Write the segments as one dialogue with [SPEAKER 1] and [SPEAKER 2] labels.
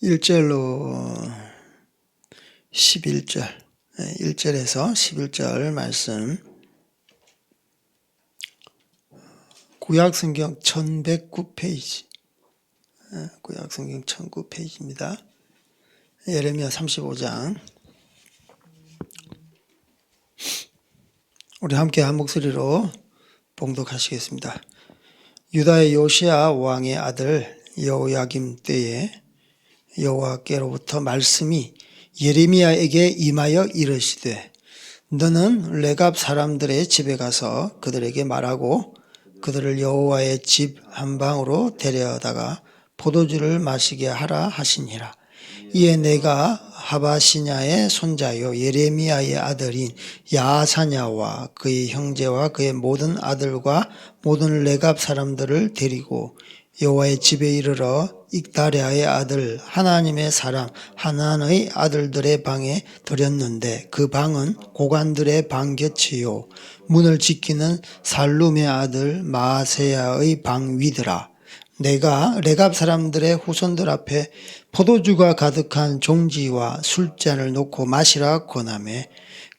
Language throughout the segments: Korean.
[SPEAKER 1] 1절로 11절, 1절에서 11절 말씀, 구약성경 1109페이지, 구약성경 1009페이지입니다. 예레미야 35장. 우리 함께 한 목소리로 봉독하시겠습니다. 유다의 요시야 왕의 아들 여호야김 때에 여호와께로부터 말씀이 예레미야에게 임하여 이르시되, 너는 레갑 사람들의 집에 가서 그들에게 말하고 그들을 여호와의 집 한 방으로 데려다가 포도주를 마시게 하라 하시니라. 이에 내가 하바시냐의 손자요 예레미야의 아들인 야사냐와 그의 형제와 그의 모든 아들과 모든 레갑 사람들을 데리고 여호와의 집에 이르러 익다랴의 아들 하나님의 사람 하난의 아들들의 방에 들였는데, 그 방은 고관들의 방 곁이요 문을 지키는 살룸의 아들 마세야의 방 위더라. 내가 레갑 사람들의 후손들 앞에 포도주가 가득한 종지와 술잔을 놓고 마시라 권하매,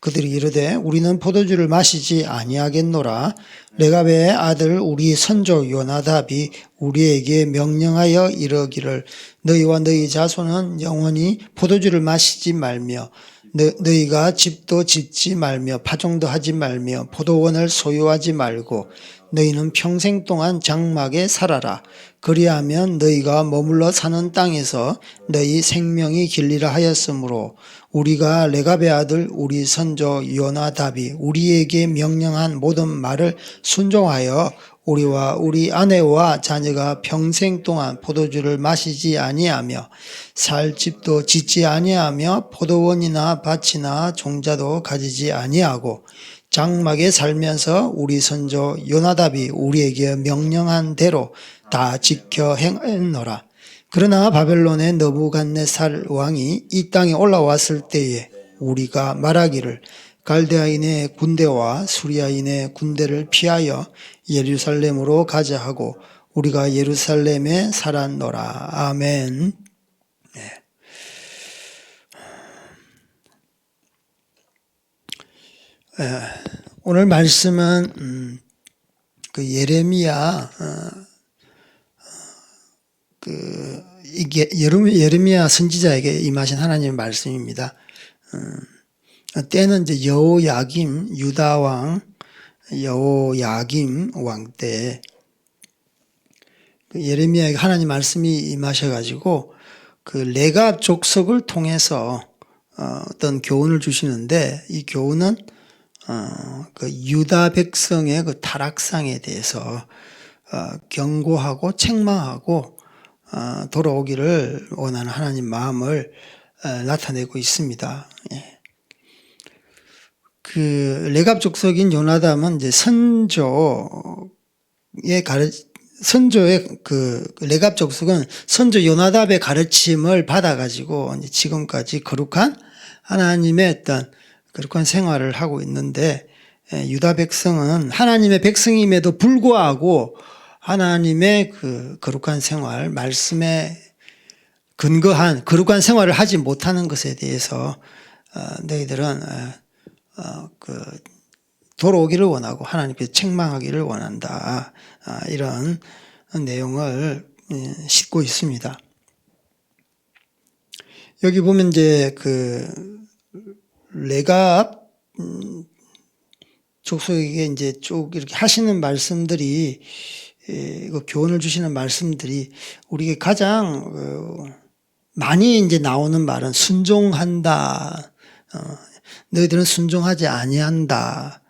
[SPEAKER 1] 그들이 이르되 우리는 포도주를 마시지 아니하겠노라. 레갑의 아들 우리 선조 요나답이 우리에게 명령하여 이르기를, 너희와 너희 자손은 영원히 포도주를 마시지 말며 너희가 집도 짓지 말며 파종도 하지 말며 포도원을 소유하지 말고 너희는 평생 동안 장막에 살아라. 그리하면 너희가 머물러 사는 땅에서 너희 생명이 길리라 하였으므로, 우리가 레갑의 아들 우리 선조 요나답이 우리에게 명령한 모든 말을 순종하여 우리와 우리 아내와 자녀가 평생 동안 포도주를 마시지 아니하며 살 집도 짓지 아니하며 포도원이나 밭이나 종자도 가지지 아니하고 장막에 살면서 우리 선조 요나답이 우리에게 명령한 대로 다 지켜 행했노라. 그러나 바벨론의 느부갓네살 왕이 이 땅에 올라왔을 때에 우리가 말하기를, 갈대아인의 군대와 수리아인의 군대를 피하여 예루살렘으로 가자 하고 우리가 예루살렘에 살았노라. 아멘. 오늘 말씀은 그 예레미야 이게 예레미야 선지자에게 임하신 하나님의 말씀입니다. 때는 이제 여호야김 유다 왕 여호야김 왕 때 예레미야에게 하나님 말씀이 임하셔가지고 그 레갑 족속을 통해서 어떤 교훈을 주시는데, 이 교훈은 그 유다 백성의 그 타락상에 대해서 경고하고 책망하고 돌아오기를 원하는 하나님 마음을 나타내고 있습니다. 그 레갑 족속인 요나답은 이제 선조의 그 레갑 족속은 선조 요나답의 가르침을 받아가지고 이제 지금까지 거룩한 하나님의 어떤 거룩한 생활을 하고 있는데, 유다 백성은 하나님의 백성임에도 불구하고 하나님의 그 거룩한 생활, 말씀에 근거한 거룩한 생활을 하지 못하는 것에 대해서 너희들은 돌아오기를 원하고 하나님께 책망하기를 원한다. 이런 내용을 싣고 있습니다. 여기 보면 이제 그 레갑 족속에게 이제 쭉 이렇게 하시는 말씀들이, 교훈을 주시는 말씀들이 우리에게 가장 많이 이제 나오는 말은 순종한다. 너희들은 순종하지 아니한다.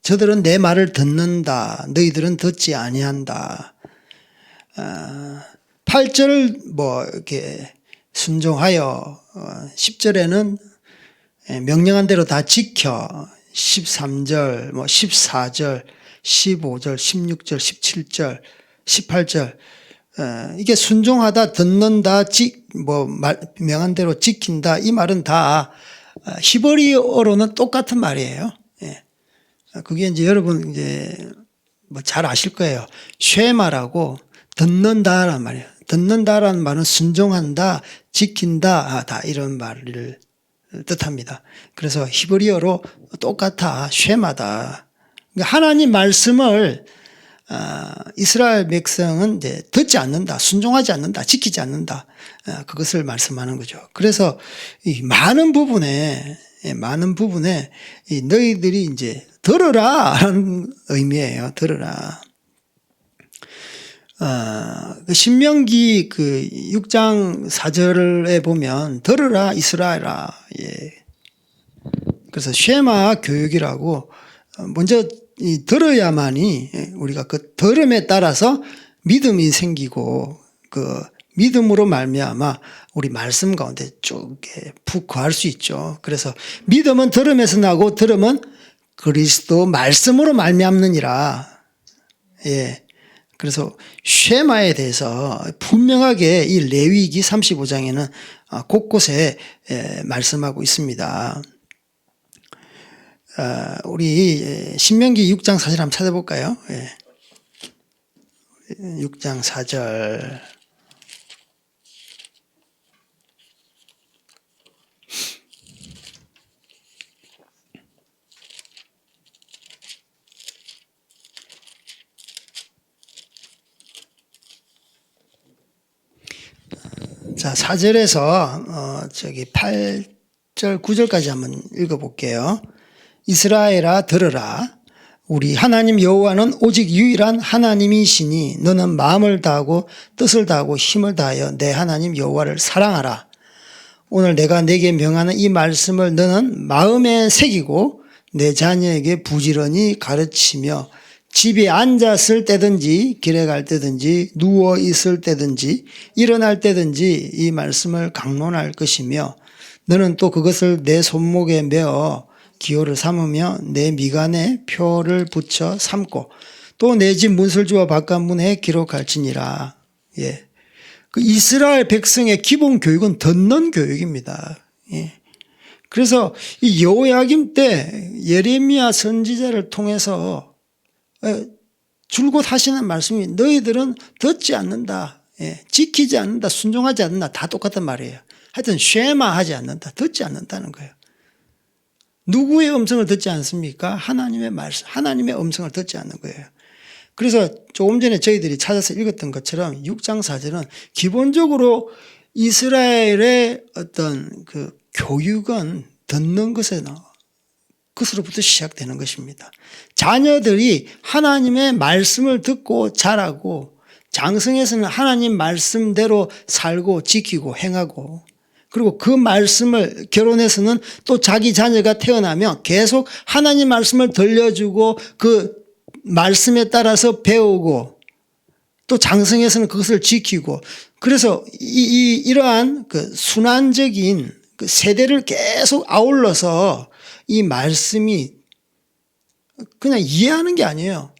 [SPEAKER 1] 저들은 내 말을 듣는다. 너희들은 듣지 아니한다. 8절을 이렇게 순종하여 10절에는 명령한 대로 다 지켜 13절, 14절, 15절, 16절, 17절, 18절 이게 순종하다, 듣는다, 명한 대로 지킨다, 이 말은 다 히브리어로는 똑같은 말이에요. 그게 이제 여러분 이제 뭐 잘 아실 거예요. 쉐마라고 듣는다란 말이에요. 듣는다라는 말은 순종한다, 지킨다, 다 이런 말을 뜻합니다. 그래서 히브리어로 똑같아, 쉐마다. 하나님 말씀을 이스라엘 백성은 이제 듣지 않는다, 순종하지 않는다, 지키지 않는다, 그것을 말씀하는 거죠. 그래서 이 많은 부분에 이 너희들이 이제 들으라라는 의미예요. 들으라. 그 신명기 그 6장 4절에 보면 들으라 이스라엘아. 예. 그래서 쉐마 교육이라고 먼저 이 들어야만이 우리가 그 들음에 따라서 믿음이 생기고 그 믿음으로 말미암아 우리 말씀 가운데 쭉 푹 거할 수 있죠. 그래서 믿음은 들음에서 나고 들음은 그리스도 말씀으로 말미암느니라. 예. 그래서 쉐마에 대해서 분명하게 이 레위기 35장에는 곳곳에 말씀하고 있습니다. 우리 신명기 6장 4절 한번 찾아볼까요? 6장 4절. 자, 4절에서 저기 8절, 9절까지 한번 읽어볼게요. 이스라엘아 들으라. 우리 하나님 여호와는 오직 유일한 하나님이시니 너는 마음을 다하고 뜻을 다하고 힘을 다하여 내 하나님 여호와를 사랑하라. 오늘 내가 내게 명하는 이 말씀을 너는 마음에 새기고 내 자녀에게 부지런히 가르치며 집에 앉았을 때든지 길에 갈 때든지 누워 있을 때든지 일어날 때든지 이 말씀을 강론할 것이며 너는 또 그것을 내 손목에 메어 기호를 삼으며 내 미간에 표를 붙여 삼고 또 내 집 문설주와 바깥문에 기록할지니라. 예. 그 이스라엘 백성의 기본 교육은 듣는 교육입니다. 예. 그래서 이 여호야김 때 예레미야 선지자를 통해서 줄곧 하시는 말씀이 너희들은 듣지 않는다, 지키지 않는다, 순종하지 않는다, 다 똑같은 말이에요. 하여튼 쉐마하지 않는다, 듣지 않는다는 거예요. 누구의 음성을 듣지 않습니까? 하나님의 말씀, 하나님의 음성을 듣지 않는 거예요. 그래서 조금 전에 저희들이 찾아서 읽었던 것처럼 6장 4절은 기본적으로 이스라엘의 어떤 그 교육은 듣는 것으로부터 시작되는 것입니다. 자녀들이 하나님의 말씀을 듣고 자라고 장성에서는 하나님 말씀대로 살고 지키고 행하고 그리고 그 말씀을 결혼해서는 또 자기 자녀가 태어나면 계속 하나님 말씀을 들려주고 그 말씀에 따라서 배우고 또 장성에서는 그것을 지키고 그래서 이러한 그 순환적인 그 세대를 계속 아울러서 이 말씀이 그냥 이해하는 게 아니에요.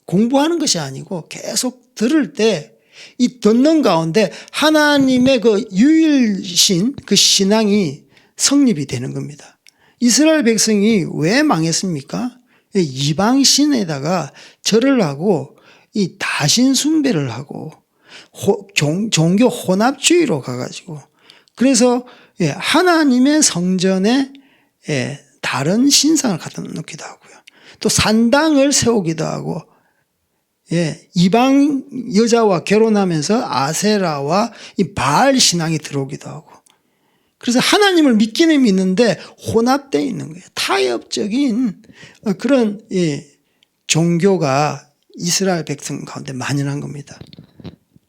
[SPEAKER 1] 공부하는 것이 아니고 계속 들을 때 이 듣는 가운데 하나님의 그 유일신 그 신앙이 성립이 되는 겁니다. 이스라엘 백성이 왜 망했습니까? 이방신에다가 절을 하고 이 다신 숭배를 하고 종교 혼합주의로 가가지고 그래서 하나님의 성전에 다른 신상을 갖다 놓기도 하고요. 또 산당을 세우기도 하고 이방 여자와 결혼하면서 아세라와 이 바알 신앙이 들어오기도 하고 그래서 하나님을 믿기는 믿는데 혼합되어 있는 거예요. 타협적인 그런 종교가 이스라엘 백성 가운데 만연한 겁니다.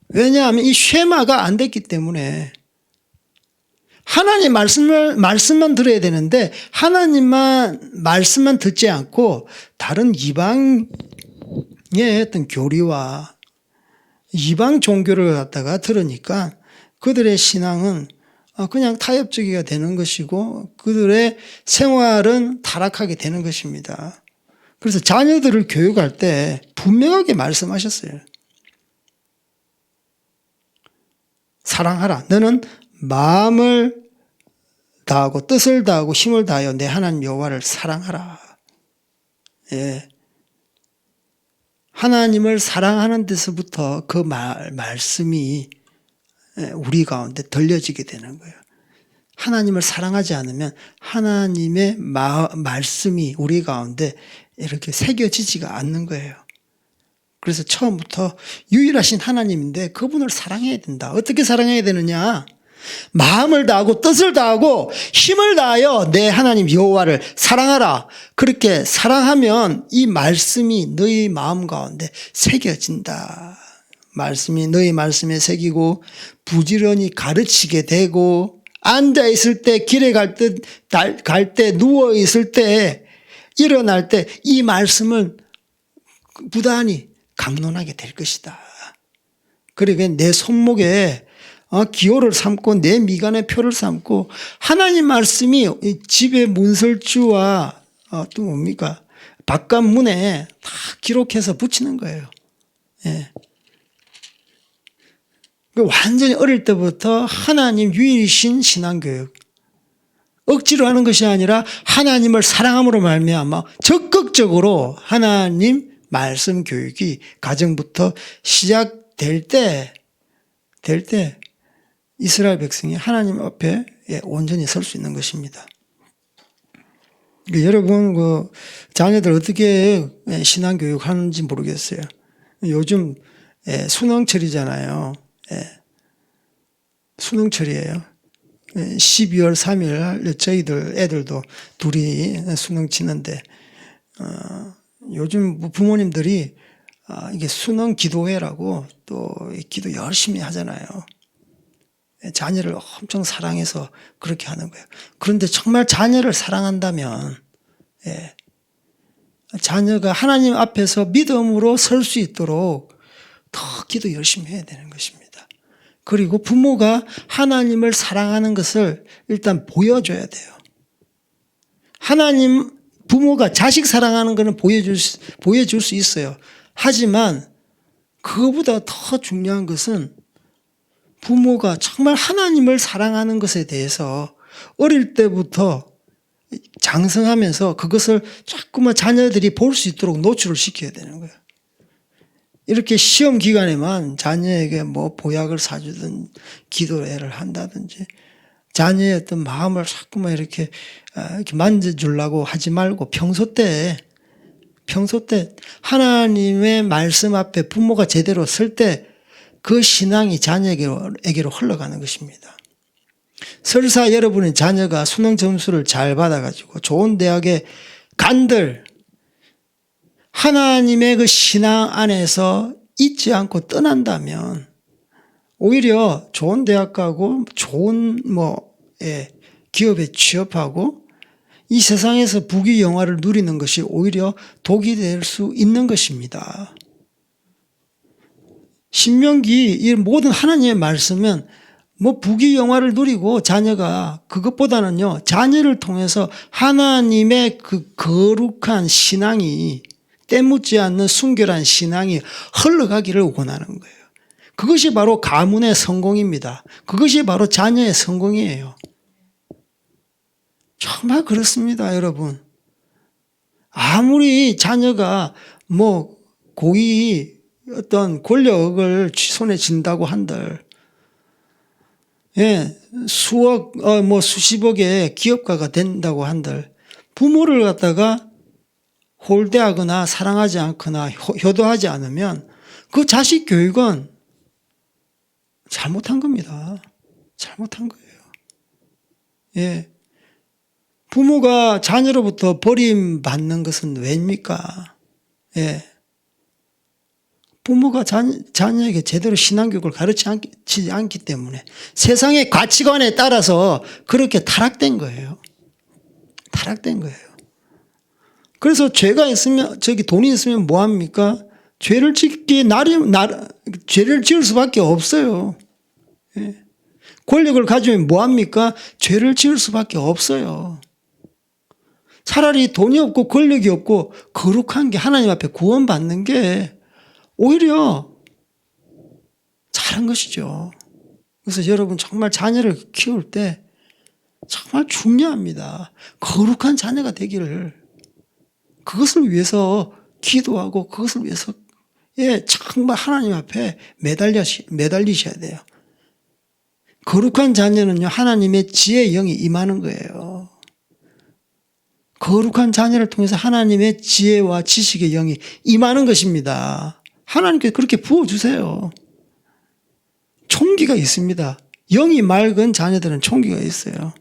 [SPEAKER 1] 왜냐하면 이 쉐마가 안 됐기 때문에 하나님 말씀만 들어야 되는데 하나님만 말씀만 듣지 않고 다른 이방의 어떤 교리와 이방 종교를 갖다가 들으니까 그들의 신앙은 그냥 타협적이가 되는 것이고 그들의 생활은 타락하게 되는 것입니다. 그래서 자녀들을 교육할 때 분명하게 말씀하셨어요. 사랑하라. 너는 마음을 다하고 뜻을 다하고 힘을 다하여 내 하나님 여호와를 사랑하라. 예. 하나님을 사랑하는 데서부터 그 말씀이 우리 가운데 들려지게 되는 거예요. 하나님을 사랑하지 않으면 하나님의 말씀이 우리 가운데 이렇게 새겨지지가 않는 거예요. 그래서 처음부터 유일하신 하나님인데 그분을 사랑해야 된다. 어떻게 사랑해야 되느냐? 마음을 다하고 뜻을 다하고 힘을 다하여 내 하나님 여호와를 사랑하라. 그렇게 사랑하면 이 말씀이 너희 마음 가운데 새겨진다. 말씀이 너희 말씀에 새기고 부지런히 가르치게 되고 앉아 있을 때, 길에 갈 때, 누워 있을 때, 일어날 때 이 말씀을 부단히 강론하게 될 것이다. 그러게 내 손목에 기호를 삼고 내 미간에 표를 삼고 하나님 말씀이 집의 문설주와 또 뭡니까? 바깥 문에 다 기록해서 붙이는 거예요. 예. 완전히 어릴 때부터 하나님 유일이신 신앙교육. 억지로 하는 것이 아니라 하나님을 사랑함으로 말미암아 적극적으로 하나님 말씀 교육이 가정부터 시작될 때 이스라엘 백성이 하나님 앞에 온전히 설 수 있는 것입니다. 여러분 그 자녀들 어떻게 신앙교육 하는지 모르겠어요. 요즘 수능철이잖아요. 수능철이에요. 12월 3일 저희들 애들도 둘이 수능 치는데 요즘 부모님들이 이게 수능 기도회라고 또 기도 열심히 하잖아요. 자녀를 엄청 사랑해서 그렇게 하는 거예요. 그런데 정말 자녀를 사랑한다면 자녀가 하나님 앞에서 믿음으로 설 수 있도록 더 기도 열심히 해야 되는 것입니다. 그리고 부모가 하나님을 사랑하는 것을 일단 보여줘야 돼요. 부모가 자식 사랑하는 것은 보여줄 수 있어요. 하지만 그거보다 더 중요한 것은 부모가 정말 하나님을 사랑하는 것에 대해서 어릴 때부터 장성하면서 그것을 자꾸만 자녀들이 볼 수 있도록 노출을 시켜야 되는 거예요. 이렇게 시험 기간에만 자녀에게 뭐 보약을 사주든 기도회를 한다든지 자녀의 어떤 마음을 자꾸만 이렇게 만져주려고 하지 말고 평소 때 하나님의 말씀 앞에 부모가 제대로 설 때 그 신앙이 자녀에게로 흘러가는 것입니다. 설사 여러분의 자녀가 수능 점수를 잘 받아가지고 좋은 대학에 간들 하나님의 그 신앙 안에서 있지 않고 떠난다면 오히려 좋은 대학 가고 좋은 기업에 취업하고 이 세상에서 부귀영화를 누리는 것이 오히려 독이 될 수 있는 것입니다. 신명기 이 모든 하나님의 말씀은 부귀영화를 누리고 자녀가 그것보다는요 자녀를 통해서 하나님의 그 거룩한 신앙이 때묻지 않는 순결한 신앙이 흘러가기를 원하는 거예요. 그것이 바로 가문의 성공입니다. 그것이 바로 자녀의 성공이에요. 정말 그렇습니다, 여러분. 아무리 자녀가 고위 어떤 권력을 손에 쥔다고 한들, 수억, 수십억의 기업가가 된다고 한들, 부모를 갖다가 홀대하거나 사랑하지 않거나 효도하지 않으면 그 자식 교육은 잘못한 겁니다. 잘못한 거예요. 부모가 자녀로부터 버림받는 것은 왜입니까? 부모가 자녀에게 제대로 신앙교육을 가르치지 않기 때문에 세상의 가치관에 따라서 그렇게 타락된 거예요. 타락된 거예요. 그래서 죄가 있으면, 돈이 있으면 뭐합니까? 죄를 지을 수밖에 없어요. 권력을 가지면 뭐합니까? 죄를 지을 수밖에 없어요. 차라리 돈이 없고 권력이 없고 거룩한 게 하나님 앞에 구원받는 게 오히려 잘한 것이죠. 그래서 여러분 정말 자녀를 키울 때 정말 중요합니다. 거룩한 자녀가 되기를 그것을 위해서 기도하고 그것을 위해서 예, 정말 하나님 앞에 매달리셔야 돼요. 거룩한 자녀는요, 하나님의 지혜의 영이 임하는 거예요. 거룩한 자녀를 통해서 하나님의 지혜와 지식의 영이 임하는 것입니다. 하나님께 그렇게 부어주세요. 총기가 있습니다. 영이 맑은 자녀들은 총기가 있어요.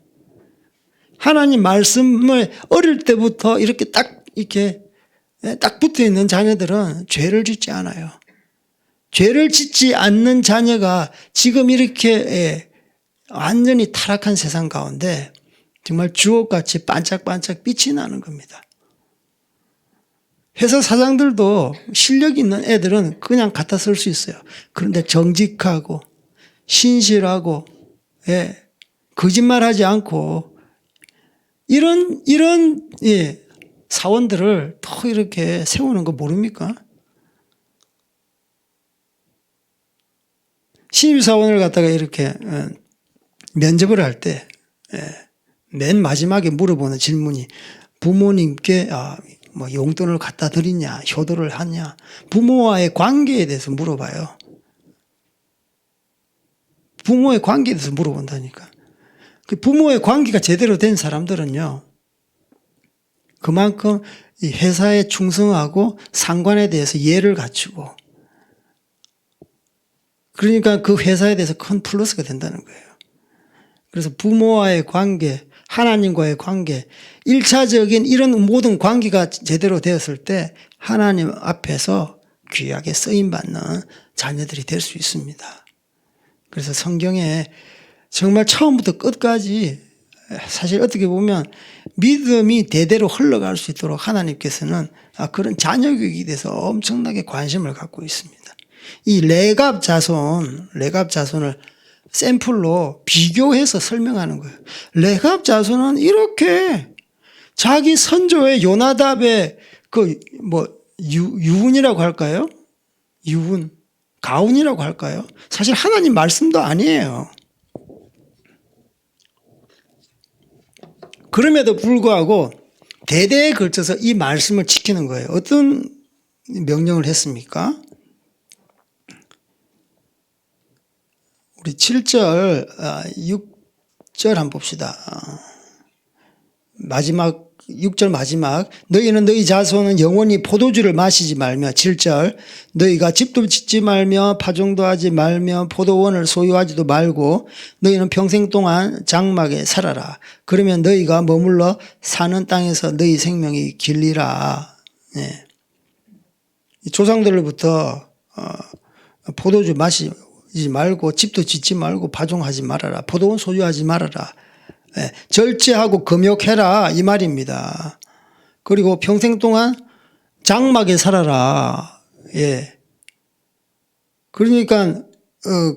[SPEAKER 1] 하나님 말씀을 어릴 때부터 이렇게 딱 붙어 있는 자녀들은 죄를 짓지 않아요. 죄를 짓지 않는 자녀가 지금 이렇게 완전히 타락한 세상 가운데 정말 주옥같이 반짝반짝 빛이 나는 겁니다. 회사 사장들도 실력 있는 애들은 그냥 갖다 쓸 수 있어요. 그런데 정직하고 신실하고 거짓말하지 않고 이런 사원들을 더 이렇게 세우는 거 모릅니까? 신입사원을 갖다가 이렇게 면접을 할 때 맨 마지막에 물어보는 질문이 부모님께 뭐 용돈을 갖다 드리냐, 효도를 하냐, 부모와의 관계에 대해서 물어봐요. 부모의 관계에 대해서 물어본다니까. 그 부모의 관계가 제대로 된 사람들은요, 그만큼 이 회사에 충성하고 상관에 대해서 예를 갖추고, 그러니까 그 회사에 대해서 큰 플러스가 된다는 거예요. 그래서 부모와의 관계, 하나님과의 관계, 1차적인 이런 모든 관계가 제대로 되었을 때 하나님 앞에서 귀하게 쓰임받는 자녀들이 될 수 있습니다. 그래서 성경에 정말 처음부터 끝까지 사실 어떻게 보면 믿음이 대대로 흘러갈 수 있도록 하나님께서는 그런 자녀 교육에 대해서 엄청나게 관심을 갖고 있습니다. 이 레갑 자손을 샘플로 비교해서 설명하는 거예요. 레갑 자손은 이렇게 자기 선조의 요나답의 유훈이라고 할까요? 가훈이라고 할까요? 사실 하나님 말씀도 아니에요. 그럼에도 불구하고 대대에 걸쳐서 이 말씀을 지키는 거예요. 어떤 명령을 했습니까? 우리 7절, 6절 한번 봅시다. 6절 마지막. 너희는 너희 자손은 영원히 포도주를 마시지 말며, 7절. 너희가 집도 짓지 말며, 파종도 하지 말며, 포도원을 소유하지도 말고, 너희는 평생 동안 장막에 살아라. 그러면 너희가 머물러 사는 땅에서 너희 생명이 길리라. 네. 조상들로부터 포도주 마시지 말고, 집도 짓지 말고, 파종하지 말아라. 포도원 소유하지 말아라. 절제하고 금욕해라 이 말입니다. 그리고 평생 동안 장막에 살아라. 그러니까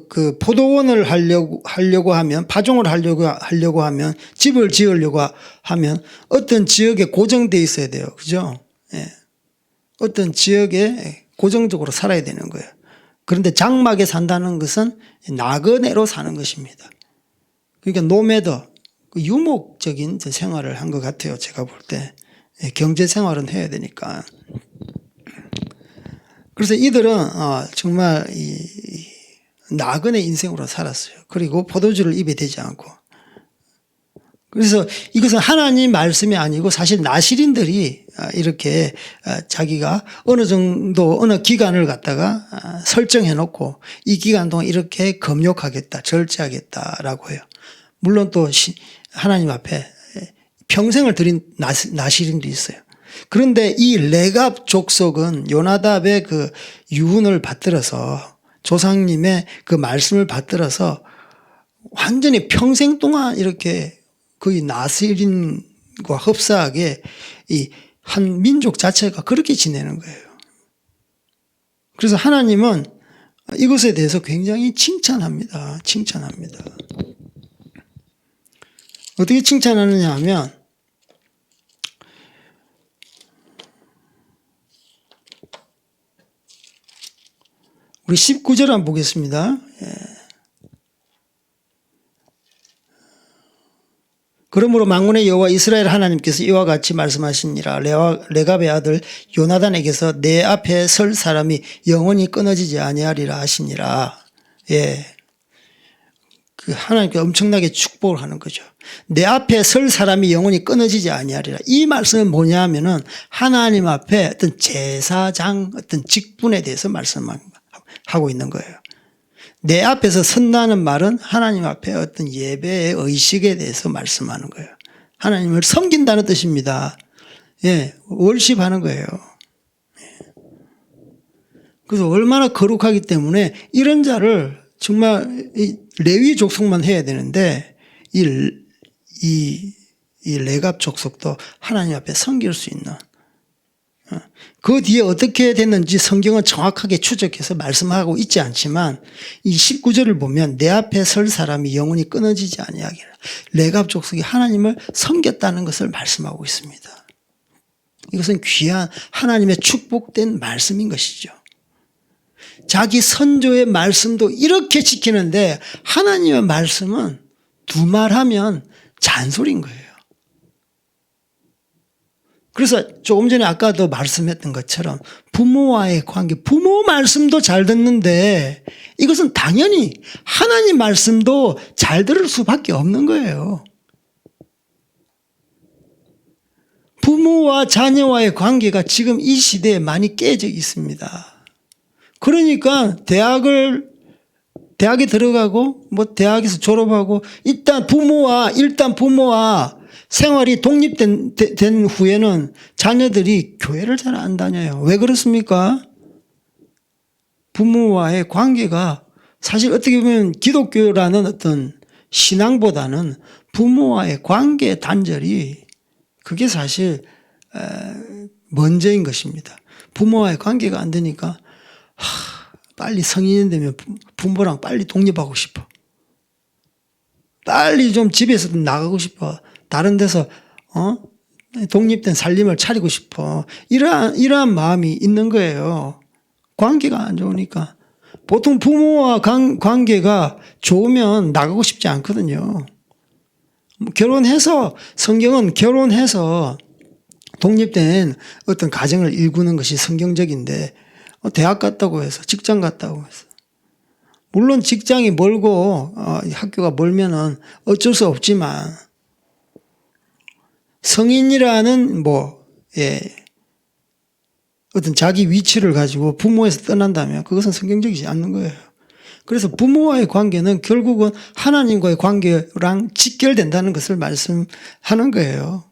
[SPEAKER 1] 그 포도원을 하려고 하면, 파종을 하려고 하면, 집을 지으려고 하면 어떤 지역에 고정돼 있어야 돼요. 그죠? 어떤 지역에 고정적으로 살아야 되는 거예요. 그런데 장막에 산다는 것은 나그네로 사는 것입니다. 그러니까 노매더, 유목적인 생활을 한 것 같아요. 제가 볼 때. 경제 생활은 해야 되니까. 그래서 이들은 정말 나그네 인생으로 살았어요. 그리고 포도주를 입에 대지 않고. 그래서 이것은 하나님 말씀이 아니고 사실 나실인들이 이렇게 자기가 어느 기간을 갖다가 설정해 놓고 이 기간 동안 이렇게 금욕하겠다, 절제하겠다라고 해요. 물론 또 하나님 앞에 평생을 들인 나실인도 있어요. 그런데 이 레갑 족속은 요나답의 그 유훈을 받들어서, 조상님의 그 말씀을 받들어서 완전히 평생 동안 이렇게 거의 나실인과 흡사하게 이 한 민족 자체가 그렇게 지내는 거예요. 그래서 하나님은 이것에 대해서 굉장히 칭찬합니다. 어떻게 칭찬하느냐 하면, 우리 19절 한번 보겠습니다. 그러므로 만군의 여호와 이스라엘 하나님께서 이와 같이 말씀하시니라. 레갑의 아들 요나단에게서 내 앞에 설 사람이 영원히 끊어지지 아니하리라 하시니라. 예. 그 하나님께 엄청나게 축복을 하는 거죠. 내 앞에 설 사람이 영원히 끊어지지 아니하리라. 이 말씀은 뭐냐 하면은 하나님 앞에 어떤 제사장 어떤 직분에 대해서 말씀하고 있는 거예요. 내 앞에서 선다는 말은 하나님 앞에 어떤 예배의 의식에 대해서 말씀하는 거예요. 하나님을 섬긴다는 뜻입니다. 예, 월십하는 거예요. 그래서 얼마나 거룩하기 때문에 이런 자를 정말 레위 족속만 해야 되는데 이 레갑 족속도 하나님 앞에 섬길 수 있는, 그 뒤에 어떻게 됐는지 성경은 정확하게 추적해서 말씀하고 있지 않지만 이 19절을 보면 내 앞에 설 사람이 영원히 끊어지지 아니하기를, 레갑 족속이 하나님을 섬겼다는 것을 말씀하고 있습니다. 이것은 귀한 하나님의 축복된 말씀인 것이죠. 자기 선조의 말씀도 이렇게 지키는데 하나님의 말씀은 두말하면 잔소리인 거예요. 그래서 조금 전에 아까도 말씀했던 것처럼 부모와의 관계, 부모 말씀도 잘 듣는데 이것은 당연히 하나님 말씀도 잘 들을 수밖에 없는 거예요. 부모와 자녀와의 관계가 지금 이 시대에 많이 깨져 있습니다. 그러니까 대학에 들어가고 대학에서 졸업하고 일단 부모와 생활이 독립된 후에는 자녀들이 교회를 잘 안 다녀요. 왜 그렇습니까? 부모와의 관계가 사실 어떻게 보면 기독교라는 어떤 신앙보다는 부모와의 관계 단절이 그게 사실 먼저인 것입니다. 부모와의 관계가 안 되니까 빨리 성인이 되면 부모랑 빨리 독립하고 싶어. 빨리 좀 집에서 나가고 싶어. 다른 데서 독립된 살림을 차리고 싶어. 이러한 마음이 있는 거예요. 관계가 안 좋으니까. 보통 부모와 관계가 좋으면 나가고 싶지 않거든요. 성경은 결혼해서 독립된 어떤 가정을 일구는 것이 성경적인데 대학 갔다고 해서 직장 갔다고 해서, 물론 직장이 멀고 학교가 멀면은 어쩔 수 없지만 성인이라는 어떤 자기 위치를 가지고 부모에서 떠난다면 그것은 성경적이지 않는 거예요. 그래서 부모와의 관계는 결국은 하나님과의 관계랑 직결된다는 것을 말씀하는 거예요.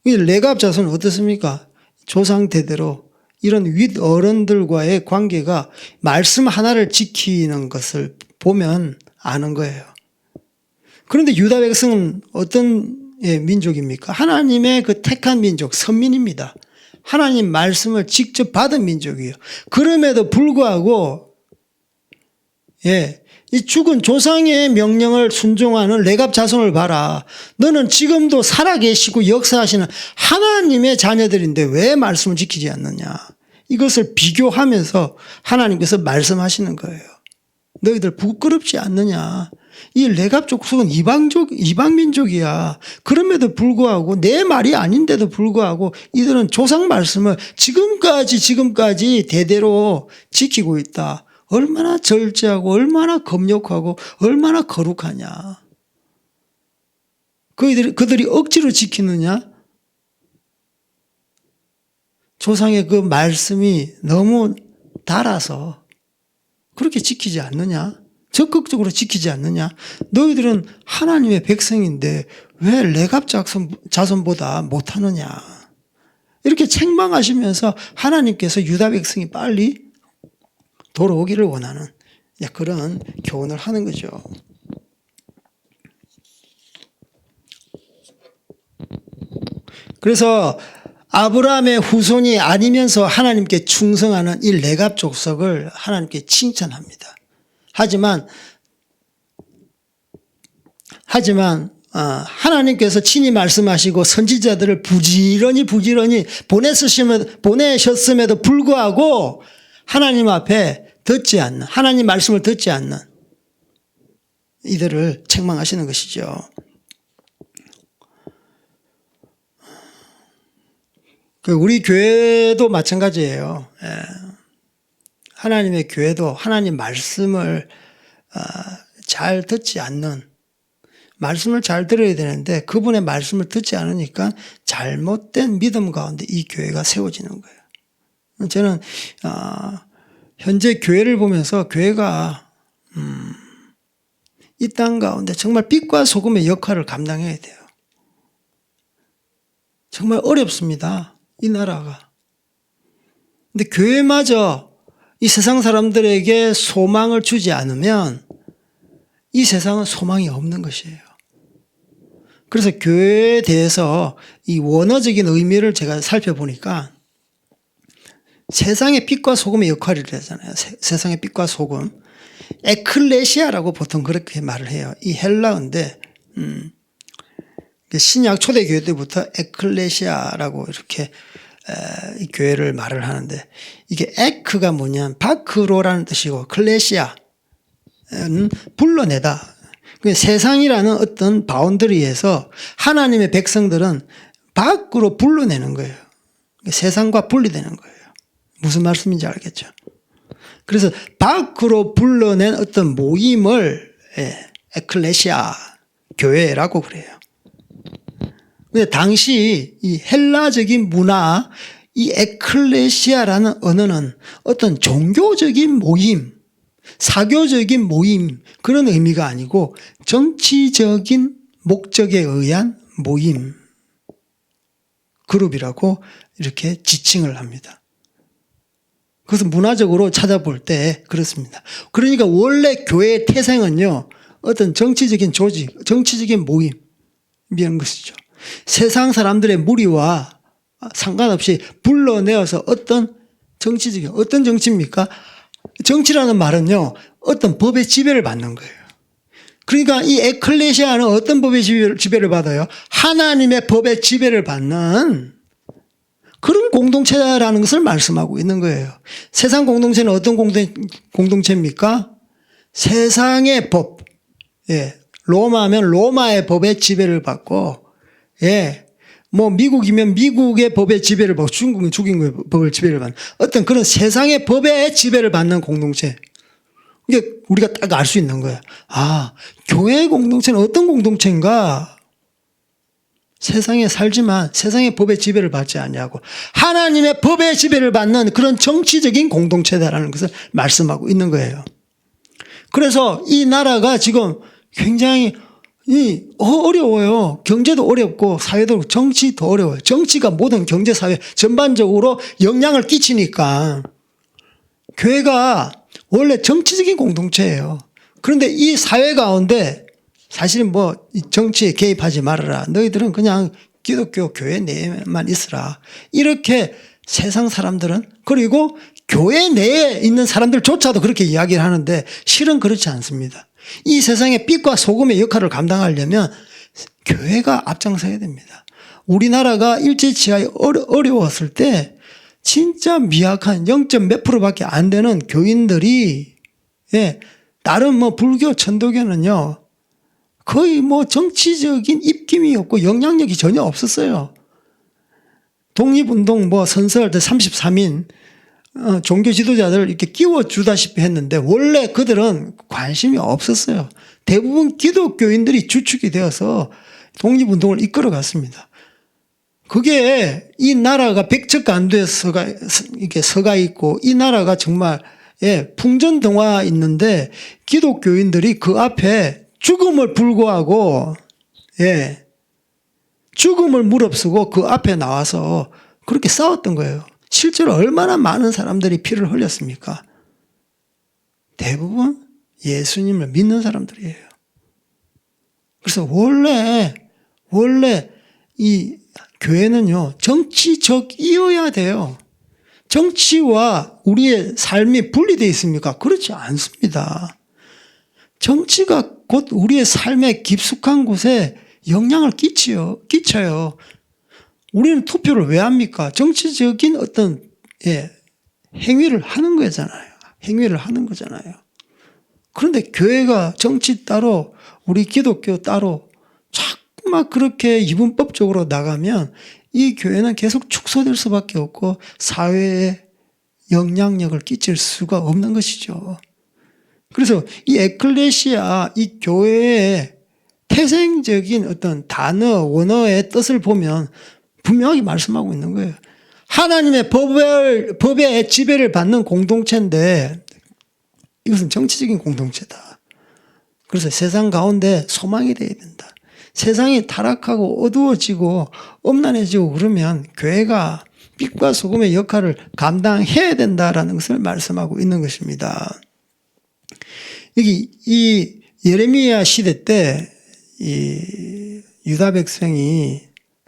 [SPEAKER 1] 레갑 자손은 어떻습니까? 조상 대대로 이런 윗 어른들과의 관계가 말씀 하나를 지키는 것을 보면 아는 거예요. 그런데 유다 백성은 어떤 민족입니까? 하나님의 그 택한 민족, 선민입니다. 하나님 말씀을 직접 받은 민족이에요. 그럼에도 불구하고 이 죽은 조상의 명령을 순종하는 레갑 자손을 봐라. 너는 지금도 살아계시고 역사하시는 하나님의 자녀들인데 왜 말씀을 지키지 않느냐. 이것을 비교하면서 하나님께서 말씀하시는 거예요. 너희들 부끄럽지 않느냐. 이 레갑 족속은 이방민족이야. 그럼에도 불구하고 내 말이 아닌데도 불구하고 이들은 조상 말씀을 지금까지 대대로 지키고 있다. 얼마나 절제하고 얼마나 검역하고 얼마나 거룩하냐. 그들이 억지로 지키느냐? 조상의 그 말씀이 너무 달아서 그렇게 지키지 않느냐? 적극적으로 지키지 않느냐? 너희들은 하나님의 백성인데 왜 레갑 자손보다 못하느냐? 이렇게 책망하시면서 하나님께서 유다 백성이 빨리 돌아오기를 원하는 그런 교훈을 하는 거죠. 그래서 아브라함의 후손이 아니면서 하나님께 충성하는 이 레갑 족속을 하나님께 칭찬합니다. 하지만 하나님께서 친히 말씀하시고 선지자들을 부지런히 보내셨음에도 불구하고 하나님 앞에 하나님 말씀을 듣지 않는 이들을 책망하시는 것이죠. 우리 교회도 마찬가지예요. 하나님의 교회도 하나님 말씀을 잘 듣지 않는, 말씀을 잘 들어야 되는데 그분의 말씀을 듣지 않으니까 잘못된 믿음 가운데 이 교회가 세워지는 거예요. 저는 현재 교회를 보면서 교회가 이 땅 가운데 정말 빛과 소금의 역할을 감당해야 돼요. 정말 어렵습니다, 이 나라가. 근데 교회마저 이 세상 사람들에게 소망을 주지 않으면 이 세상은 소망이 없는 것이에요. 그래서 교회에 대해서 이 원어적인 의미를 제가 살펴보니까 세상의 빛과 소금의 역할을 하잖아요. 세상의 빛과 소금. 에클레시아라고 보통 그렇게 말을 해요. 이 헬라어인데 신약 초대교회 때부터 에클레시아라고 이렇게 이 교회를 말을 하는데, 이게 에크가 뭐냐면 바크로라는 뜻이고 클레시아는 불러내다. 세상이라는 어떤 바운더리에서 하나님의 백성들은 밖으로 불러내는 거예요. 세상과 분리되는 거예요. 무슨 말씀인지 알겠죠? 그래서 밖으로 불러낸 어떤 모임을 에클레시아 교회라고 그래요. 근데 당시 이 헬라적인 문화, 이 에클레시아라는 언어는 어떤 종교적인 모임, 사교적인 모임, 그런 의미가 아니고 정치적인 목적에 의한 모임, 그룹이라고 이렇게 지칭을 합니다. 그래서 문화적으로 찾아볼 때 그렇습니다. 그러니까 원래 교회의 태생은요, 어떤 정치적인 조직, 정치적인 모임이라는 것이죠. 세상 사람들의 무리와 상관없이 불러내어서 어떤 정치입니까? 정치라는 말은요, 어떤 법의 지배를 받는 거예요. 그러니까 이 에클레시아는 어떤 법의 지배를 받아요? 하나님의 법의 지배를 받는 그런 공동체라는 것을 말씀하고 있는 거예요. 세상 공동체는 어떤 공동체입니까? 세상의 법, 로마면 로마의 법의 지배를 받고, 뭐 미국이면 미국의 법의 지배를 받고, 중국은 중국의 법의 지배를 받는 어떤 그런 세상의 법의 지배를 받는 공동체. 이게 우리가 딱 알 수 있는 거예요. 교회 공동체는 어떤 공동체인가? 세상에 살지만 세상의 법의 지배를 받지 않냐고, 하나님의 법의 지배를 받는 그런 정치적인 공동체다라는 것을 말씀하고 있는 거예요. 그래서 이 나라가 지금 굉장히 어려워요. 경제도 어렵고 사회도, 정치도 어려워요. 정치가 모든 경제 사회 전반적으로 영향을 끼치니까 교회가 원래 정치적인 공동체예요. 그런데 이 사회 가운데 사실은 뭐 정치에 개입하지 말아라, 너희들은 그냥 기독교 교회 내에만 있으라, 이렇게 세상 사람들은, 그리고 교회 내에 있는 사람들조차도 그렇게 이야기를 하는데 실은 그렇지 않습니다. 이 세상의 빛과 소금의 역할을 감당하려면 교회가 앞장서야 됩니다. 우리나라가 일제치하에 어려웠을 때 진짜 미약한 0. 몇 %밖에 안 되는 교인들이, 다른 뭐 불교, 천도교는요, 거의 뭐 정치적인 입김이 없고 영향력이 전혀 없었어요. 독립운동 뭐 선서할 때 33인 종교 지도자들 이렇게 끼워주다시피 했는데 원래 그들은 관심이 없었어요. 대부분 기독교인들이 주축이 되어서 독립운동을 이끌어 갔습니다. 그게 이 나라가 백척간도에 이렇게 서가 있고, 이 나라가 정말 풍전등화 있는데 기독교인들이 그 앞에 죽음을 불구하고, 죽음을 무릅쓰고 그 앞에 나와서 그렇게 싸웠던 거예요. 실제로 얼마나 많은 사람들이 피를 흘렸습니까? 대부분 예수님을 믿는 사람들이에요. 그래서 원래 이 교회는요, 정치적이어야 돼요. 정치와 우리의 삶이 분리되어 있습니까? 그렇지 않습니다. 정치가 곧 우리의 삶의 깊숙한 곳에 영향을 끼쳐요. 우리는 투표를 왜 합니까? 정치적인 어떤 행위를 하는 거잖아요. 행위를 하는 거잖아요. 그런데 교회가 정치 따로, 우리 기독교 따로 자꾸만 그렇게 이분법적으로 나가면 이 교회는 계속 축소될 수밖에 없고 사회에 영향력을 끼칠 수가 없는 것이죠. 그래서 이 에클레시아, 이 교회의 태생적인 어떤 단어, 원어의 뜻을 보면 분명하게 말씀하고 있는 거예요. 하나님의 법의 지배를 받는 공동체인데 이것은 정치적인 공동체다. 그래서 세상 가운데 소망이 되어야 된다. 세상이 타락하고 어두워지고 엄난해지고 그러면 교회가 빛과 소금의 역할을 감당해야 된다라는 것을 말씀하고 있는 것입니다. 여기 이 예레미야 시대 때 이 유다 백성이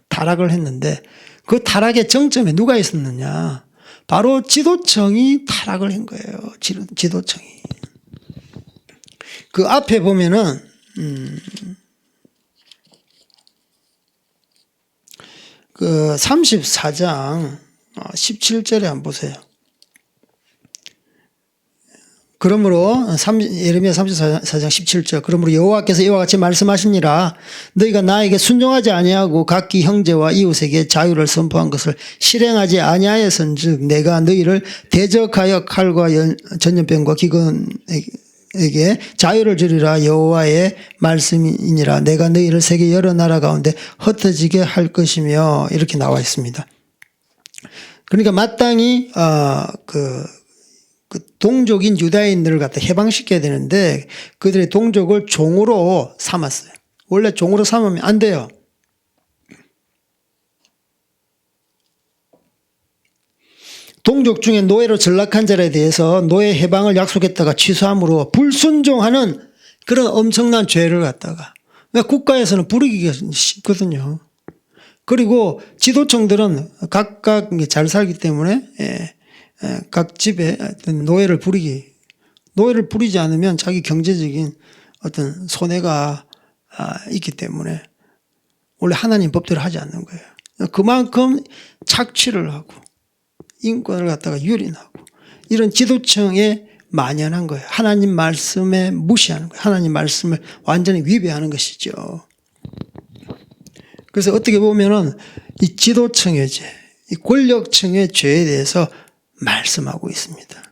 [SPEAKER 1] 타락을 했는데 그 타락의 정점에 누가 있었느냐? 바로 지도청이 타락을 한 거예요. 지도청이. 그 앞에 보면은 그 34장 17절에 한번 보세요. 그러므로 예레미야 34장 17절 그러므로 여호와께서 이와 같이 말씀하시니라 너희가 나에게 순종하지 아니하고 각기 형제와 이웃에게 자유를 선포한 것을 실행하지 아니하였은즉 내가 너희를 대적하여 칼과 전염병과 기근에게 자유를 주리라 여호와의 말씀이니라 내가 너희를 세계 여러 나라 가운데 흩어지게 할 것이며 이렇게 나와 있습니다. 그러니까 마땅히 그 동족인 유다인들을 갖다 해방시켜야 되는데 그들의 동족을 종으로 삼았어요. 원래 종으로 삼으면 안 돼요. 동족 중에 노예로 전락한 자에 대해서 노예 해방을 약속했다가 취소함으로 불순종하는 그런 엄청난 죄를 갖다가 그러니까 국가에서는 부르기가 쉽거든요. 그리고 지도층들은 각각 잘 살기 때문에 각 집에 노예를 부리지 않으면 자기 경제적인 어떤 손해가 있기 때문에 원래 하나님 법대로 하지 않는 거예요. 그만큼 착취를 하고 인권을 갖다가 유린하고 이런 지도층에 만연한 거예요. 하나님 말씀에 무시하는 거예요. 하나님 말씀을 완전히 위배하는 것이죠. 그래서 어떻게 보면은 이 지도층의 죄, 이 권력층의 죄에 대해서 말씀하고 있습니다.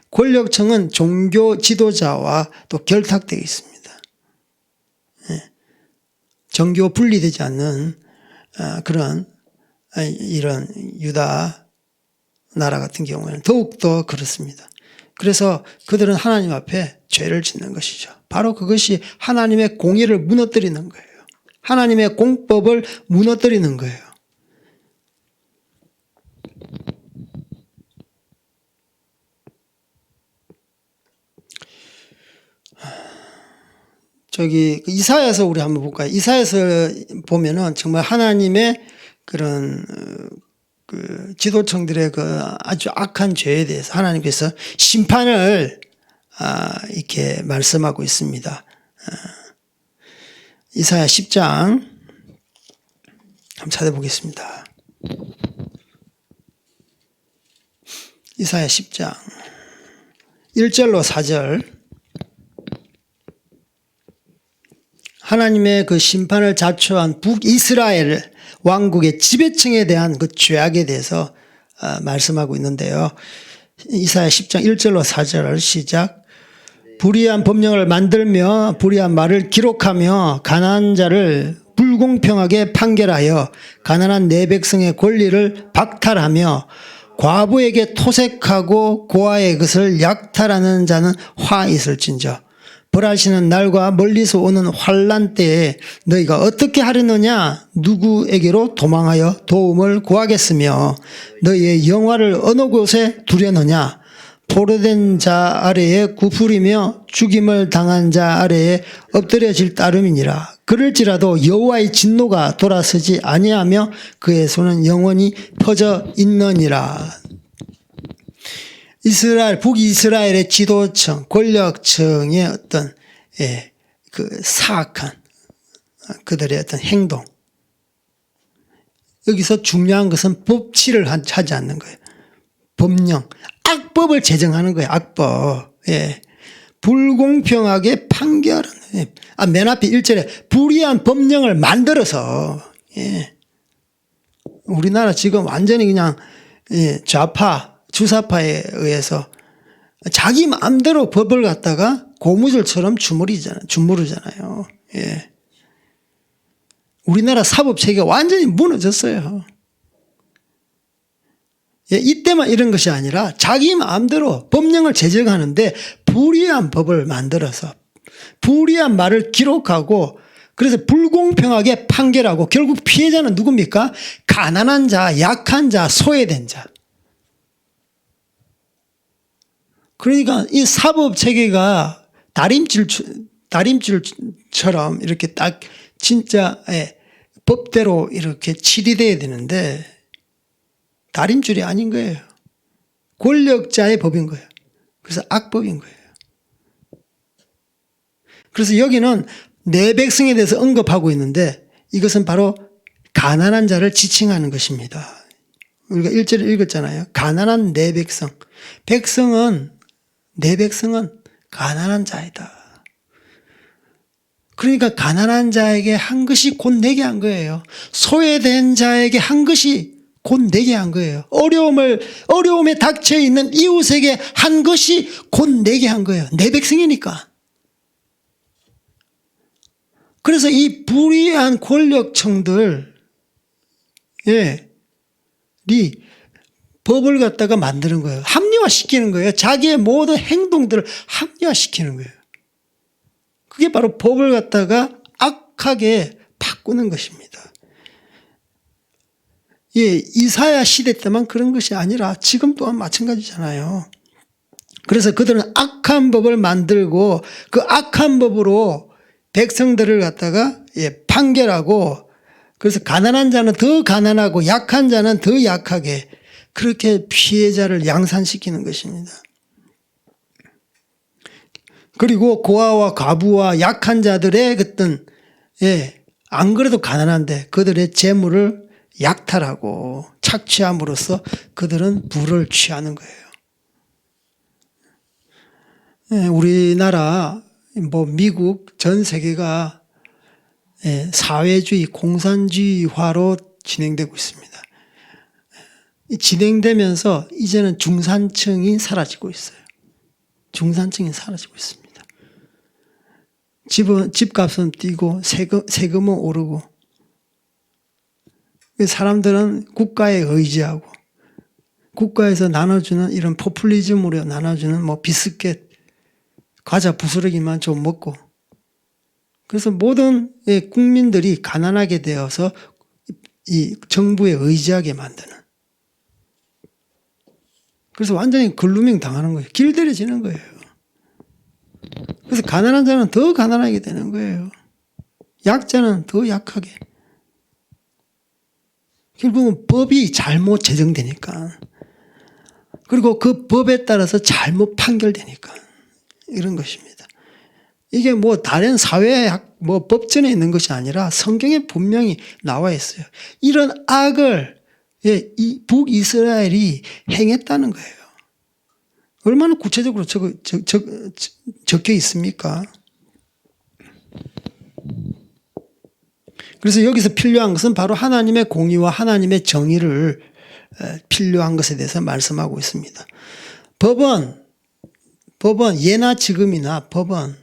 [SPEAKER 1] 권력층은 종교 지도자와 또 결탁되어 있습니다. 정교 분리되지 않는 그런 이런 유다 나라 같은 경우에는 더욱더 그렇습니다. 그래서 그들은 하나님 앞에 죄를 짓는 것이죠. 바로 그것이 하나님의 공의를 무너뜨리는 거예요. 하나님의 공법을 무너뜨리는 거예요. 저기 이사야서 우리 한번 볼까요? 이사야서 보면은 정말 하나님의 그런 그 지도층들의 그 아주 악한 죄에 대해서 하나님께서 심판을 이렇게 말씀하고 있습니다. 이사야 10장 한번 찾아보겠습니다. 이사야 10장 1절로 4절 하나님의 그 심판을 자초한 북이스라엘 왕국의 지배층에 대한 그 죄악에 대해서 말씀하고 있는데요. 이사야 10장 1절로 4절 시작. 불의한 법령을 만들며 불의한 말을 기록하며 가난한 자를 불공평하게 판결하여 가난한 내 백성의 권리를 박탈하며 과부에게 토색하고 고아의 것을 약탈하는 자는 화 있을진저 벌하시는 날과 멀리서 오는 환난 때에 너희가 어떻게 하려느냐 누구에게로 도망하여 도움을 구하겠으며 너희의 영화를 어느 곳에 두려느냐 포로된 자 아래에 구부리며 죽임을 당한 자 아래에 엎드려질 따름이니라. 그럴지라도 여호와의 진노가 돌아서지 아니하며 그의 손은 영원히 퍼져 있느니라. 북이스라엘의 지도층, 권력층의 어떤 그 사악한 그들의 어떤 행동. 여기서 중요한 것은 법치를 하지 않는 거예요. 법령, 악법을 제정하는 거예요. 악법. 불공평하게 판결하는. 맨 앞에 1절에 불의한 법령을 만들어서 우리나라 지금 완전히 그냥 좌파, 주사파에 의해서 자기 마음대로 법을 갖다가 고무줄처럼 주무르잖아요. 예. 우리나라 사법체계가 완전히 무너졌어요. 예, 이때만 이런 것이 아니라 자기 마음대로 법령을 제정하는데 불이한 법을 만들어서 불이한 말을 기록하고 그래서 불공평하게 판결하고 결국 피해자는 누굽니까? 가난한 자, 약한 자, 소외된 자. 그러니까 이 사법체계가 다림질처럼 이렇게 딱 진짜 법대로 이렇게 처리돼야 되는데 다림줄이 아닌 거예요. 권력자의 법인 거예요. 그래서 악법인 거예요. 그래서 여기는 내 백성에 대해서 언급하고 있는데 이것은 바로 가난한 자를 지칭하는 것입니다. 우리가 1절을 읽었잖아요. 가난한 내 백성. 내 백성은 가난한 자이다. 그러니까 가난한 자에게 한 것이 곧 내게 한 거예요. 소외된 자에게 한 것이 곧 내게 한 거예요. 어려움에 닥쳐 있는 이웃에게 한 것이 곧 내게 한 거예요. 내 백성이니까. 그래서 이 불의한 권력층들이 법을 갖다가 만드는 거예요. 합리화시키는 거예요. 자기의 모든 행동들을 합리화시키는 거예요. 그게 바로 법을 갖다가 악하게 바꾸는 것입니다. 예, 이사야 시대 때만 그런 것이 아니라 지금 또한 마찬가지잖아요. 그래서 그들은 악한 법을 만들고 그 악한 법으로 백성들을 갖다가 판결하고 그래서 가난한 자는 더 가난하고 약한 자는 더 약하게 그렇게 피해자를 양산시키는 것입니다. 그리고 고아와 과부와 약한 자들의 어떤 안 그래도 가난한데 그들의 재물을 약탈하고 착취함으로써 그들은 부를 취하는 거예요. 우리나라 미국 전 세계가 사회주의 공산주의화로 진행되고 있습니다. 진행되면서 이제는 중산층이 사라지고 있어요. 중산층이 사라지고 있습니다. 집값은 뛰고 세금은 오르고 사람들은 국가에 의지하고 국가에서 나눠주는 이런 포퓰리즘으로 나눠주는 비스켓 과자 부스러기만 좀 먹고 그래서 모든 국민들이 가난하게 되어서 이 정부에 의지하게 만드는 그래서 완전히 글루밍 당하는 거예요. 길들여지는 거예요. 그래서 가난한 자는 더 가난하게 되는 거예요. 약자는 더 약하게. 결국은 법이 잘못 제정되니까 그리고 그 법에 따라서 잘못 판결되니까 이런 것입니다. 이게 다른 사회학 법전에 있는 것이 아니라 성경에 분명히 나와 있어요. 이런 악을 이 북이스라엘이 행했다는 거예요. 얼마나 구체적으로 적혀 있습니까? 그래서 여기서 필요한 것은 바로 하나님의 공의와 하나님의 정의를 필요한 것에 대해서 말씀하고 있습니다. 법은 예나 지금이나 법은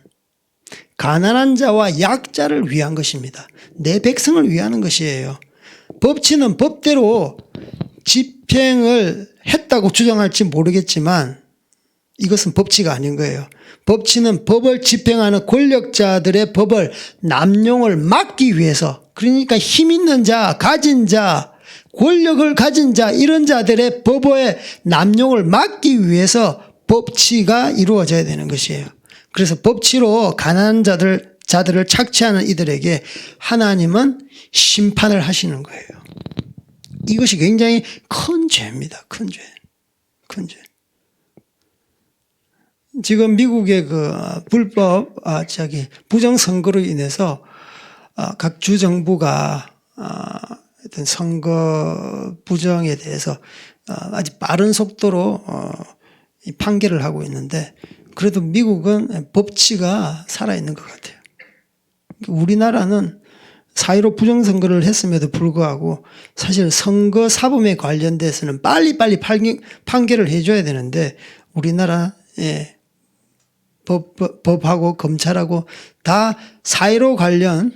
[SPEAKER 1] 가난한 자와 약자를 위한 것입니다. 내 백성을 위하는 것이에요. 법치는 법대로 집행을 했다고 주장할지 모르겠지만 이것은 법치가 아닌 거예요. 법치는 법을 집행하는 권력자들의 법을 남용을 막기 위해서 그러니까 힘 있는 자, 가진 자, 권력을 가진 자 이런 자들의 법의 남용을 막기 위해서 법치가 이루어져야 되는 것이에요. 그래서 법치로 가난한 자들을 착취하는 이들에게 하나님은 심판을 하시는 거예요. 이것이 굉장히 큰 죄입니다. 큰 죄. 큰 죄. 지금 미국의 불법 부정선거로 인해서 각 주정부가 어떤 선거 부정에 대해서 아주 빠른 속도로 판결을 하고 있는데 그래도 미국은 법치가 살아있는 것 같아요. 우리나라는 4.15 부정선거를 했음에도 불구하고 사실 선거 사범에 관련돼서는 빨리빨리 판결을 해줘야 되는데 우리나라 법하고 검찰하고 다 4.15 관련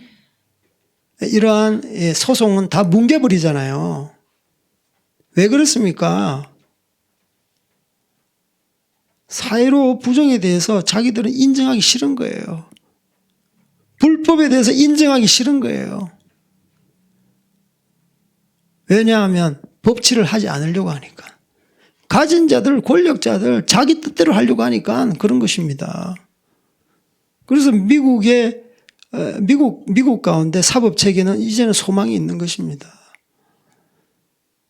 [SPEAKER 1] 이러한 소송은 다 뭉개버리잖아요. 왜 그렇습니까? 4.15 부정에 대해서 자기들은 인정하기 싫은 거예요. 불법에 대해서 인정하기 싫은 거예요. 왜냐하면 법치를 하지 않으려고 하니까. 가진 자들, 권력자들 자기 뜻대로 하려고 하니까 그런 것입니다. 그래서 미국 가운데 사법체계는 이제는 소망이 있는 것입니다.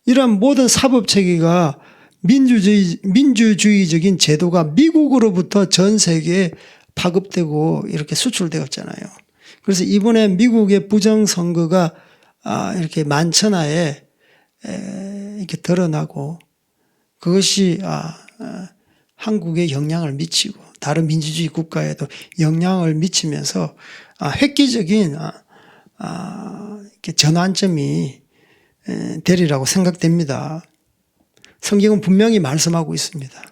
[SPEAKER 1] 이러한 모든 사법체계가 민주주의적인 제도가 미국으로부터 전 세계에 파급되고 이렇게 수출되었잖아요. 그래서 이번에 미국의 부정선거가 이렇게 만천하에 이렇게 드러나고 그것이 한국에 영향을 미치고 다른 민주주의 국가에도 영향을 미치면서 획기적인 이렇게 전환점이 되리라고 생각됩니다. 성경은 분명히 말씀하고 있습니다.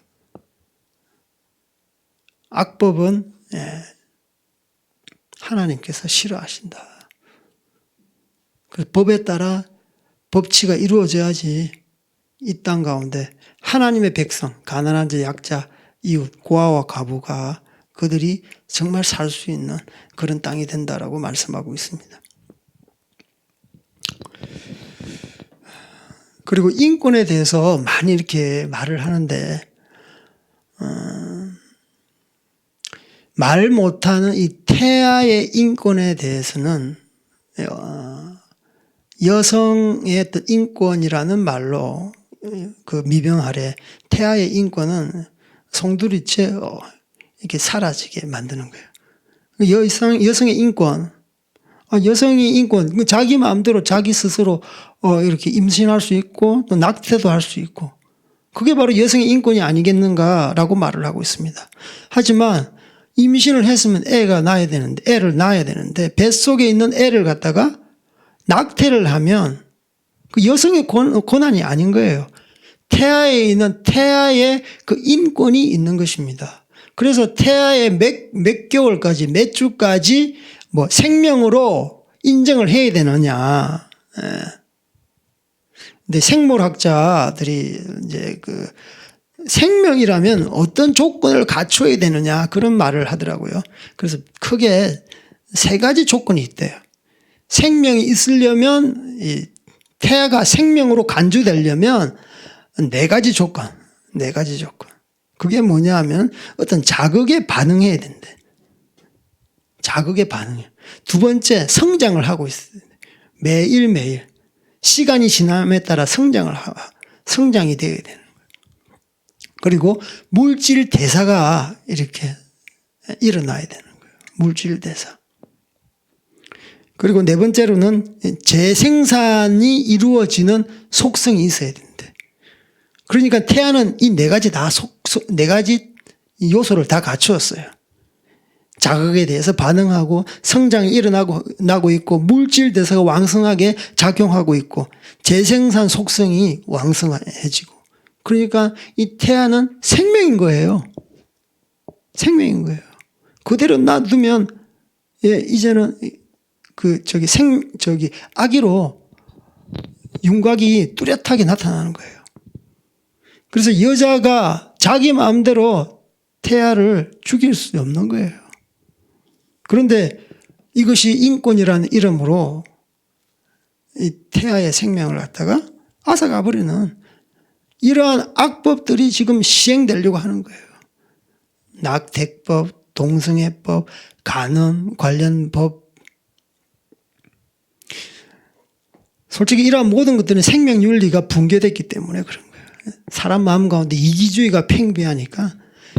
[SPEAKER 1] 악법은 하나님께서 싫어하신다. 그 법에 따라 법치가 이루어져야지 이 땅 가운데 하나님의 백성, 가난한 자, 약자, 이웃, 고아와 과부가 그들이 정말 살 수 있는 그런 땅이 된다라고 말씀하고 있습니다. 그리고 인권에 대해서 많이 이렇게 말을 하는데 말 못하는 이 태아의 인권에 대해서는 여성의 어떤 인권이라는 말로 그 미병하래 태아의 인권은 송두리째 이렇게 사라지게 만드는 거예요. 여성의 인권, 여성의 인권, 자기 마음대로 자기 스스로 이렇게 임신할 수 있고 또 낙태도 할 수 있고 그게 바로 여성의 인권이 아니겠는가라고 말을 하고 있습니다. 하지만 임신을 했으면 애를 낳아야 되는데 뱃속에 있는 애를 갖다가 낙태를 하면 그 여성의 권한이 아닌 거예요. 태아에 있는 태아의 그 인권이 있는 것입니다. 그래서 태아의 몇 개월까지 몇 주까지 뭐 생명으로 인정을 해야 되느냐. 근데 생물학자들이 이제 그 생명이라면 어떤 조건을 갖춰야 되느냐 그런 말을 하더라고요. 그래서 크게 3가지 조건이 있대요. 생명이 있으려면 이 태아가 생명으로 간주되려면 4가지 조건. 그게 뭐냐 하면 어떤 자극에 반응해야 된대. 자극에 반응해. 2번째 성장을 하고 있어요. 매일매일. 시간이 지남에 따라 성장이 되어야 되는 거예요. 그리고 물질 대사가 이렇게 일어나야 되는 거예요. 물질 대사. 그리고 4번째로는 재생산이 이루어지는 속성이 있어야 된대. 그러니까 태아는 이 4가지 다 4가지 요소를 다 갖추었어요. 자극에 대해서 반응하고 성장이 일어나고 있고 물질 대사가 왕성하게 작용하고 있고 재생산 속성이 왕성해지고 그러니까 이 태아는 생명인 거예요. 생명인 거예요. 그대로 놔두면 이제는 아기로 윤곽이 뚜렷하게 나타나는 거예요. 그래서 여자가 자기 마음대로 태아를 죽일 수 없는 거예요. 그런데 이것이 인권이라는 이름으로 이 태아의 생명을 갖다가 앗아가 버리는 이러한 악법들이 지금 시행되려고 하는 거예요. 낙태법, 동성애법, 간음 관련 법. 솔직히 이러한 모든 것들은 생명윤리가 붕괴됐기 때문에 그런 거예요. 사람 마음 가운데 이기주의가 팽배하니까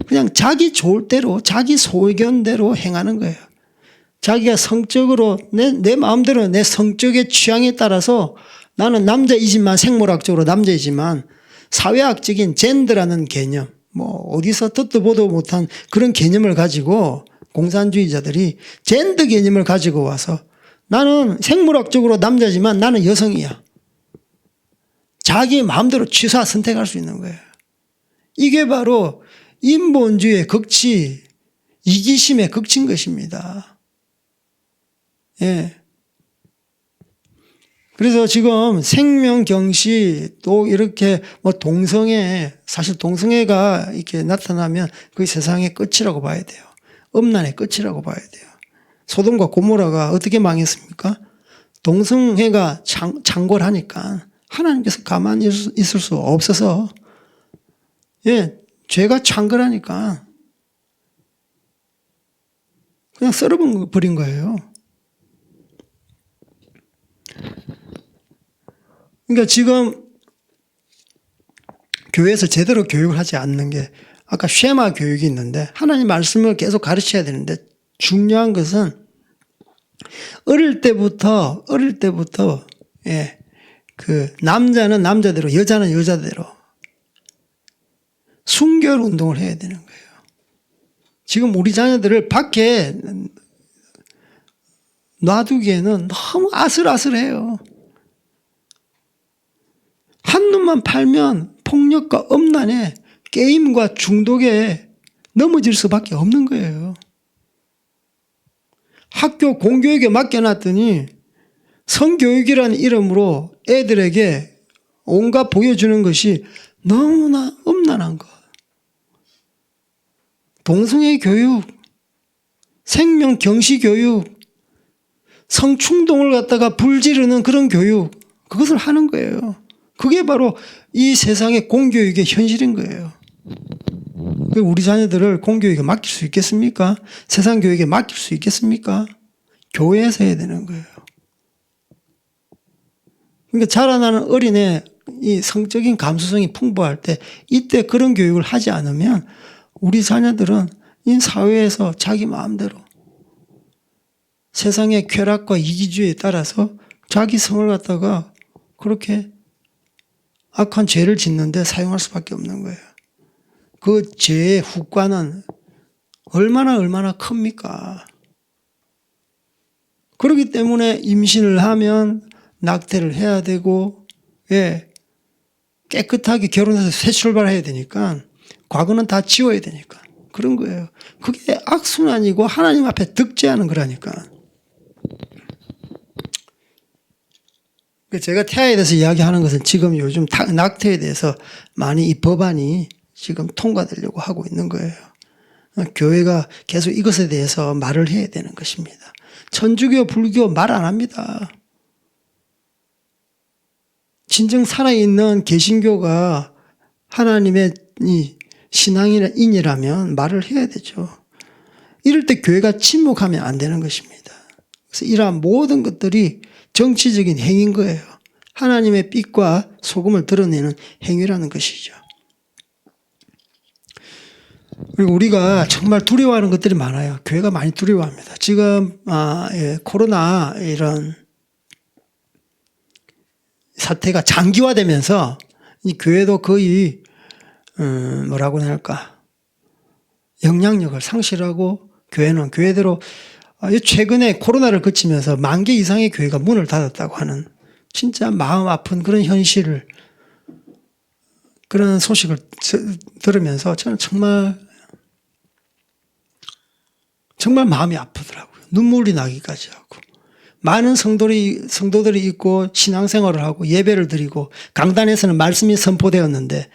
[SPEAKER 1] 그냥 자기 좋을 대로 자기 소견대로 행하는 거예요. 자기가 성적으로 내 마음대로 내 성적의 취향에 따라서 나는 남자이지만 생물학적으로 남자이지만 사회학적인 젠더라는 개념 뭐 어디서 듣도 보도 못한 그런 개념을 가지고 공산주의자들이 젠더 개념을 가지고 와서 나는 생물학적으로 남자지만 나는 여성이야. 자기 마음대로 취사 선택할 수 있는 거예요. 이게 바로 인본주의의 극치, 이기심의 극치인 것입니다. 예. 그래서 지금 생명경시 또 이렇게 뭐 동성애, 사실 동성애가 이렇게 나타나면 그게 세상의 끝이라고 봐야 돼요. 음란의 끝이라고 봐야 돼요. 소돔과 고모라가 어떻게 망했습니까? 동성애가 창궐하니까 하나님께서 가만히 있을 수 없어서, 예, 죄가 창궐하니까 그냥 썰어버린 거예요. 그러니까 지금 교회에서 제대로 교육을 하지 않는 게, 아까 쉐마 교육이 있는데 하나님 말씀을 계속 가르쳐야 되는데, 중요한 것은 어릴 때부터 예, 그 남자는 남자대로 여자는 여자대로 순결 운동을 해야 되는 거예요. 지금 우리 자녀들을 밖에 놔두기에는 너무 아슬아슬해요. 한눈만 팔면 폭력과 음란에 게임과 중독에 넘어질 수밖에 없는 거예요. 학교 공교육에 맡겨놨더니 성교육이라는 이름으로 애들에게 온갖 보여주는 것이 너무나 음란한 것. 동성애 교육, 생명 경시 교육, 성충동을 갖다가 불지르는 그런 교육, 그것을 하는 거예요. 그게 바로 이 세상의 공교육의 현실인 거예요. 우리 자녀들을 공교육에 맡길 수 있겠습니까? 세상 교육에 맡길 수 있겠습니까? 교회에서 해야 되는 거예요. 그러니까 자라나는 어린애 이 성적인 감수성이 풍부할 때 이때 그런 교육을 하지 않으면 우리 자녀들은 이 사회에서 자기 마음대로 세상의 쾌락과 이기주의에 따라서 자기 성을 갖다가 그렇게 악한 죄를 짓는데 사용할 수밖에 없는 거예요. 그 죄의 후과는 얼마나 큽니까? 그렇기 때문에 임신을 하면 낙태를 해야 되고, 예, 깨끗하게 결혼해서 새 출발해야 되니까, 과거는 다 지워야 되니까 그런 거예요. 그게 악순환이고 하나님 앞에 득죄하는 거라니까. 제가 태아에 대해서 이야기하는 것은 지금 요즘 낙태에 대해서 많이 이 법안이 지금 통과되려고 하고 있는 거예요. 교회가 계속 이것에 대해서 말을 해야 되는 것입니다. 천주교, 불교 말 안 합니다. 진정 살아있는 개신교가 하나님의 신앙인이라면 말을 해야 되죠. 이럴 때 교회가 침묵하면 안 되는 것입니다. 그래서 이러한 모든 것들이 정치적인 행위인 거예요. 하나님의 빛과 소금을 드러내는 행위라는 것이죠. 그리고 우리가 정말 두려워하는 것들이 많아요. 교회가 많이 두려워합니다. 지금 코로나 이런 사태가 장기화되면서 이 교회도 거의 뭐라고 해야 할까, 영향력을 상실하고 교회는 교회대로 최근에 코로나를 거치면서 10,000개 이상의 교회가 문을 닫았다고 하는 진짜 마음 아픈 그런 현실을, 그런 소식을 들으면서 저는 정말 마음이 아프더라고요. 눈물이 나기까지 하고. 많은 성도들이 있고 신앙생활을 하고 예배를 드리고 강단에서는 말씀이 선포되었는데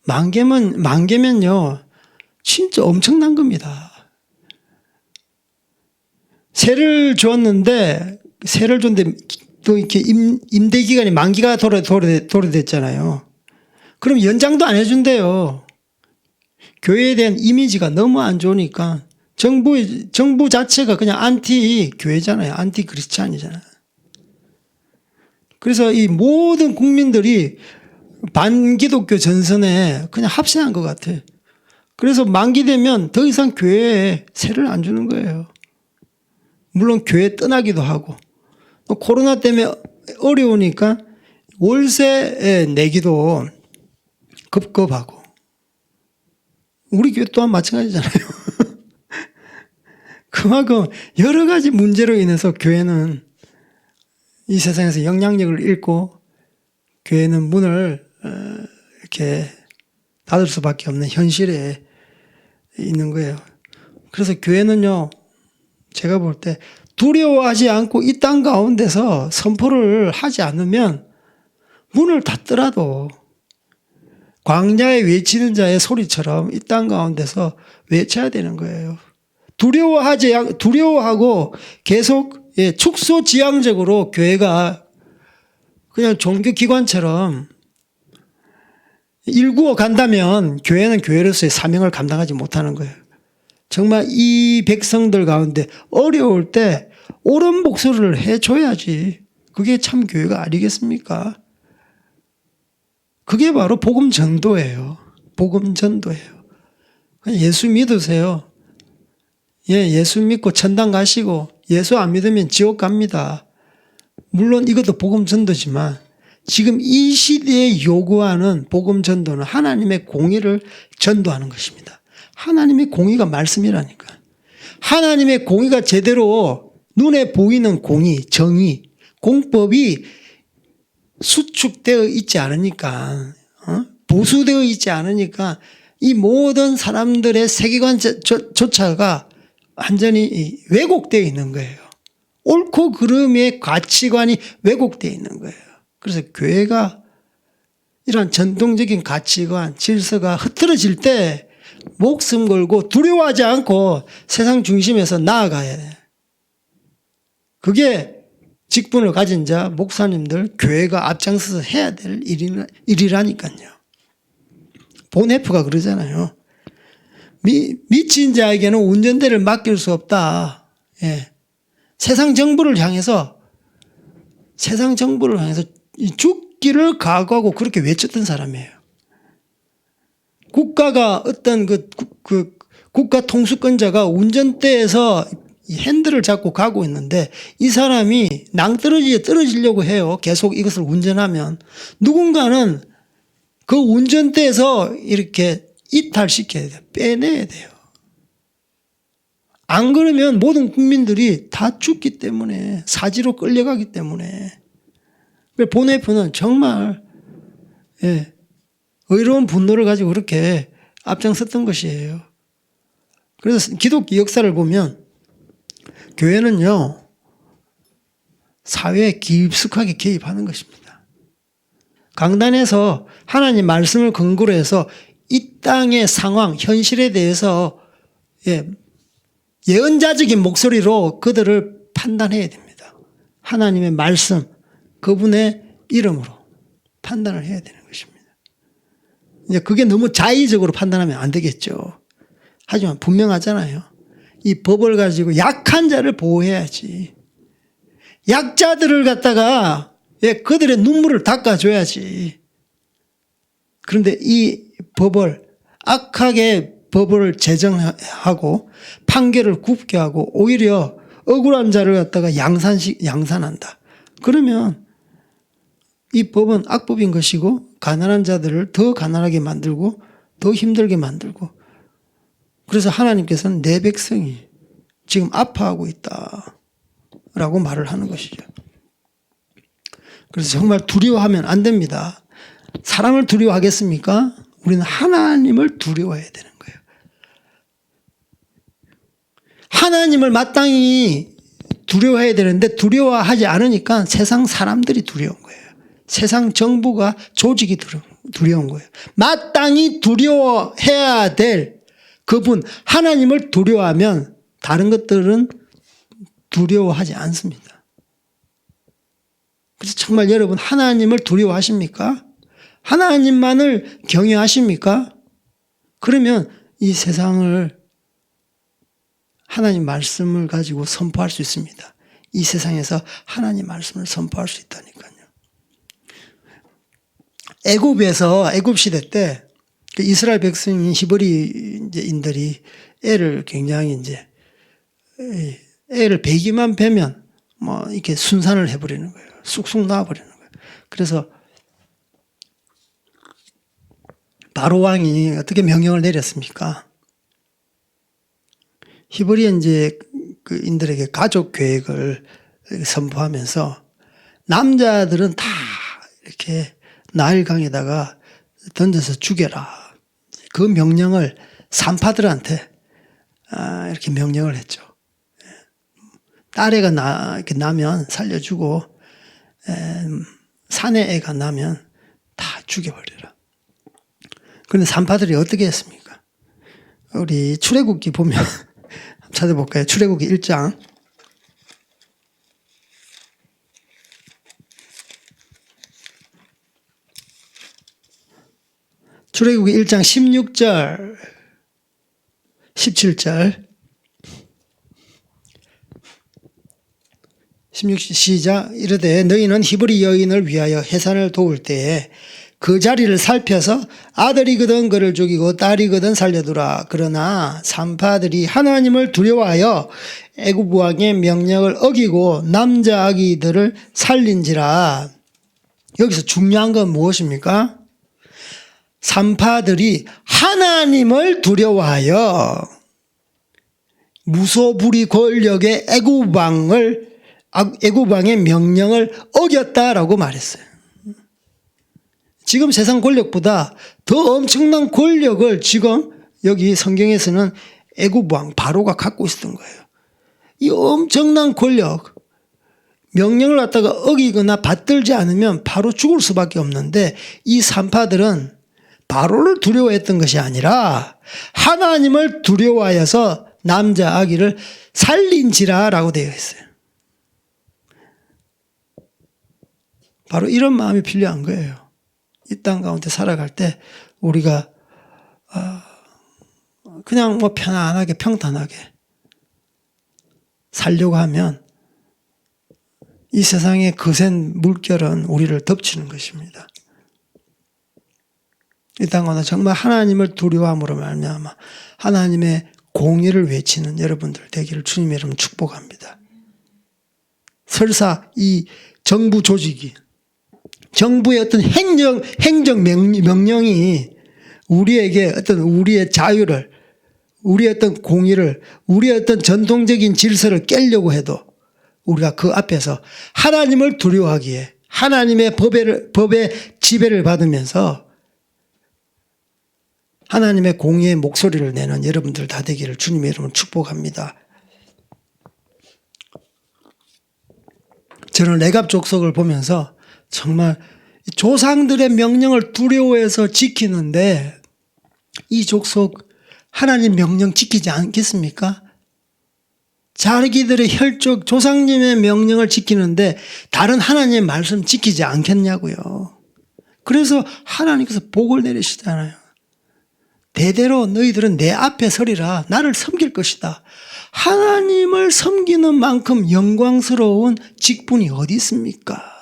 [SPEAKER 1] 10,000개면요 진짜 엄청난 겁니다. 세를 줬는데 또 이렇게 임대 기간이 만기가 도래됐잖아요. 그럼 연장도 안 해준대요. 교회에 대한 이미지가 너무 안 좋으니까 정부 자체가 그냥 안티 교회잖아요. 안티 크리스찬이잖아요. 그래서 이 모든 국민들이 반기독교 전선에 그냥 합세한 것 같아요. 그래서 만기 되면 더 이상 교회에 세를 안 주는 거예요. 물론 교회 떠나기도 하고, 또 코로나 때문에 어려우니까 월세 내기도 급급하고, 우리 교회 또한 마찬가지잖아요. 그만큼 여러 가지 문제로 인해서 교회는 이 세상에서 영향력을 잃고 교회는 문을 이렇게 닫을 수밖에 없는 현실에 있는 거예요. 그래서 교회는요, 제가 볼 때 두려워하지 않고 이 땅 가운데서 선포를 하지 않으면 문을 닫더라도 광야에 외치는 자의 소리처럼 이 땅 가운데서 외쳐야 되는 거예요. 두려워하고 계속 축소지향적으로 교회가 그냥 종교기관처럼 일구어 간다면 교회는 교회로서의 사명을 감당하지 못하는 거예요. 정말 이 백성들 가운데 어려울 때 옳은 목소리를 해줘야지. 그게 참 교회가 아니겠습니까? 그게 바로 복음 전도예요. 복음 전도예요. 예수 믿으세요. 예수 믿고 천당 가시고 예수 안 믿으면 지옥 갑니다. 물론 이것도 복음 전도지만 지금 이 시대에 요구하는 복음 전도는 하나님의 공의를 전도하는 것입니다. 하나님의 공의가 말씀이라니까. 하나님의 공의가 제대로 눈에 보이는 공의, 정의, 공법이 수축되어 있지 않으니까, 보수되어 있지 않으니까 이 모든 사람들의 세계관조차가 완전히 왜곡되어 있는 거예요. 옳고 그름의 가치관이 왜곡되어 있는 거예요. 그래서 교회가 이런 전통적인 가치관, 질서가 흐트러질 때 목숨 걸고 두려워하지 않고 세상 중심에서 나아가야 돼. 그게 직분을 가진 자, 목사님들, 교회가 앞장서서 해야 될 일이라니까요. 보네프가 그러잖아요. 미친 자에게는 운전대를 맡길 수 없다. 세상 정부를 향해서 죽기를 각오하고 그렇게 외쳤던 사람이에요. 국가가 어떤 국가 통수권자가 운전대에서 핸들을 잡고 가고 있는데 이 사람이 낭떠러지에 떨어지려고 해요. 계속 이것을 운전하면. 누군가는 그 운전대에서 이렇게 이탈시켜야 돼요. 빼내야 돼요. 안 그러면 모든 국민들이 다 죽기 때문에, 사지로 끌려가기 때문에. 보네프는 정말 의로운 분노를 가지고 그렇게 앞장섰던 것이에요. 그래서 기독교 역사를 보면 교회는요, 사회에 깊숙하게 개입하는 것입니다. 강단에서 하나님 말씀을 근거로 해서 이 땅의 상황, 현실에 대해서 예언자적인 목소리로 그들을 판단해야 됩니다. 하나님의 말씀, 그분의 이름으로 판단을 해야 되는 것입니다. 이제 그게 너무 자의적으로 판단하면 안 되겠죠. 하지만 분명하잖아요. 이 법을 가지고 약한 자를 보호해야지. 약자들을 갖다가 그들의 눈물을 닦아줘야지. 그런데 이 법을 악하게 법을 제정하고 판결을 굽게 하고 오히려 억울한 자를 갖다가 양산한다. 그러면 이 법은 악법인 것이고 가난한 자들을 더 가난하게 만들고 더 힘들게 만들고, 그래서 하나님께서는 내 백성이 지금 아파하고 있다라고 말을 하는 것이죠. 그래서 정말 두려워하면 안 됩니다. 사람을 두려워하겠습니까? 우리는 하나님을 두려워해야 되는 거예요. 하나님을 마땅히 두려워해야 되는데 두려워하지 않으니까 세상 사람들이 두려운 거예요. 세상 정부가, 조직이 두려운 거예요. 마땅히 두려워해야 될 그분 하나님을 두려워하면 다른 것들은 두려워하지 않습니다. 그래서 정말 여러분 하나님을 두려워하십니까? 하나님만을 경외하십니까? 그러면 이 세상을 하나님 말씀을 가지고 선포할 수 있습니다. 이 세상에서 하나님 말씀을 선포할 수 있다니까요. 애굽에서, 애굽 시대 때 이스라엘 백성인 히브리인들이 애를 굉장히 애를 배기만 베면 이렇게 순산을 해버리는 거예요. 쑥쑥 나와버리는 거예요. 그래서 바로 왕이 어떻게 명령을 내렸습니까? 히브리 인들에게 가족 계획을 선포하면서 남자들은 다 이렇게 나일강에다가 던져서 죽여라. 그 명령을 산파들한테 이렇게 명령을 했죠. 딸애가 이렇게 나면 살려주고 사내 애가 나면 다 죽여버려라. 그런데 산파들이 어떻게 했습니까? 우리 출애굽기 보면 찾아볼까요? 출애굽기 1장. 출애굽기 1장 16절, 17절. 16절 시작. 이르되 너희는 히브리 여인을 위하여 해산을 도울 때에 그 자리를 살펴서 아들이거든 그를 죽이고 딸이거든 살려두라. 그러나 산파들이 하나님을 두려워하여 애굽 왕의 명령을 어기고 남자 아기들을 살린지라. 여기서 중요한 건 무엇입니까? 산파들이 하나님을 두려워하여 무소불위 권력의 애굽 왕의 명령을 어겼다라고 말했어요. 지금 세상 권력보다 더 엄청난 권력을 지금 여기 성경에서는 애굽 왕 바로가 갖고 있었던 거예요. 이 엄청난 권력, 명령을 갖다가 어기거나 받들지 않으면 바로 죽을 수밖에 없는데 이 산파들은 바로를 두려워했던 것이 아니라 하나님을 두려워하여서 남자 아기를 살린지라라고 되어 있어요. 바로 이런 마음이 필요한 거예요. 이 땅 가운데 살아갈 때 우리가 그냥 뭐 편안하게 평탄하게 살려고 하면 이 세상의 거센 물결은 우리를 덮치는 것입니다. 이 땅 가운데 정말 하나님을 두려워함으로 말미암아 하나님의 공의를 외치는 여러분들 되기를 주님의 이름으로 축복합니다. 설사 이 정부 조직이 정부의 어떤 행정 명령이 우리에게 어떤 우리의 자유를, 우리의 어떤 공의를, 우리의 어떤 전통적인 질서를 깨려고 해도 우리가 그 앞에서 하나님을 두려워하기에 하나님의 법의 지배를 받으면서 하나님의 공의의 목소리를 내는 여러분들 다 되기를 주님의 이름으로 축복합니다. 저는 레갑 족속을 보면서 정말 조상들의 명령을 두려워해서 지키는데 이 족속 하나님 명령 지키지 않겠습니까? 자기들의 혈족 조상님의 명령을 지키는데 다른 하나님의 말씀 지키지 않겠냐고요. 그래서 하나님께서 복을 내리시잖아요. 대대로 너희들은 내 앞에 서리라. 나를 섬길 것이다. 하나님을 섬기는 만큼 영광스러운 직분이 어디 있습니까?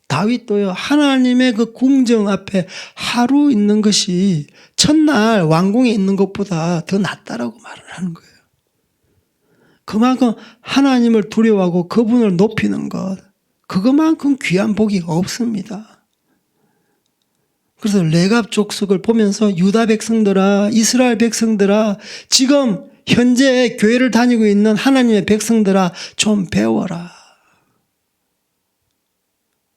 [SPEAKER 1] 다윗도요, 하나님의 그 궁정 앞에 하루 있는 것이 첫날 왕궁에 있는 것보다 더 낫다라고 말을 하는 거예요. 그만큼 하나님을 두려워하고 그분을 높이는 것, 그것만큼 귀한 복이 없습니다. 그래서 레갑 족속을 보면서 유다 백성들아, 이스라엘 백성들아, 지금 현재 교회를 다니고 있는 하나님의 백성들아, 좀 배워라.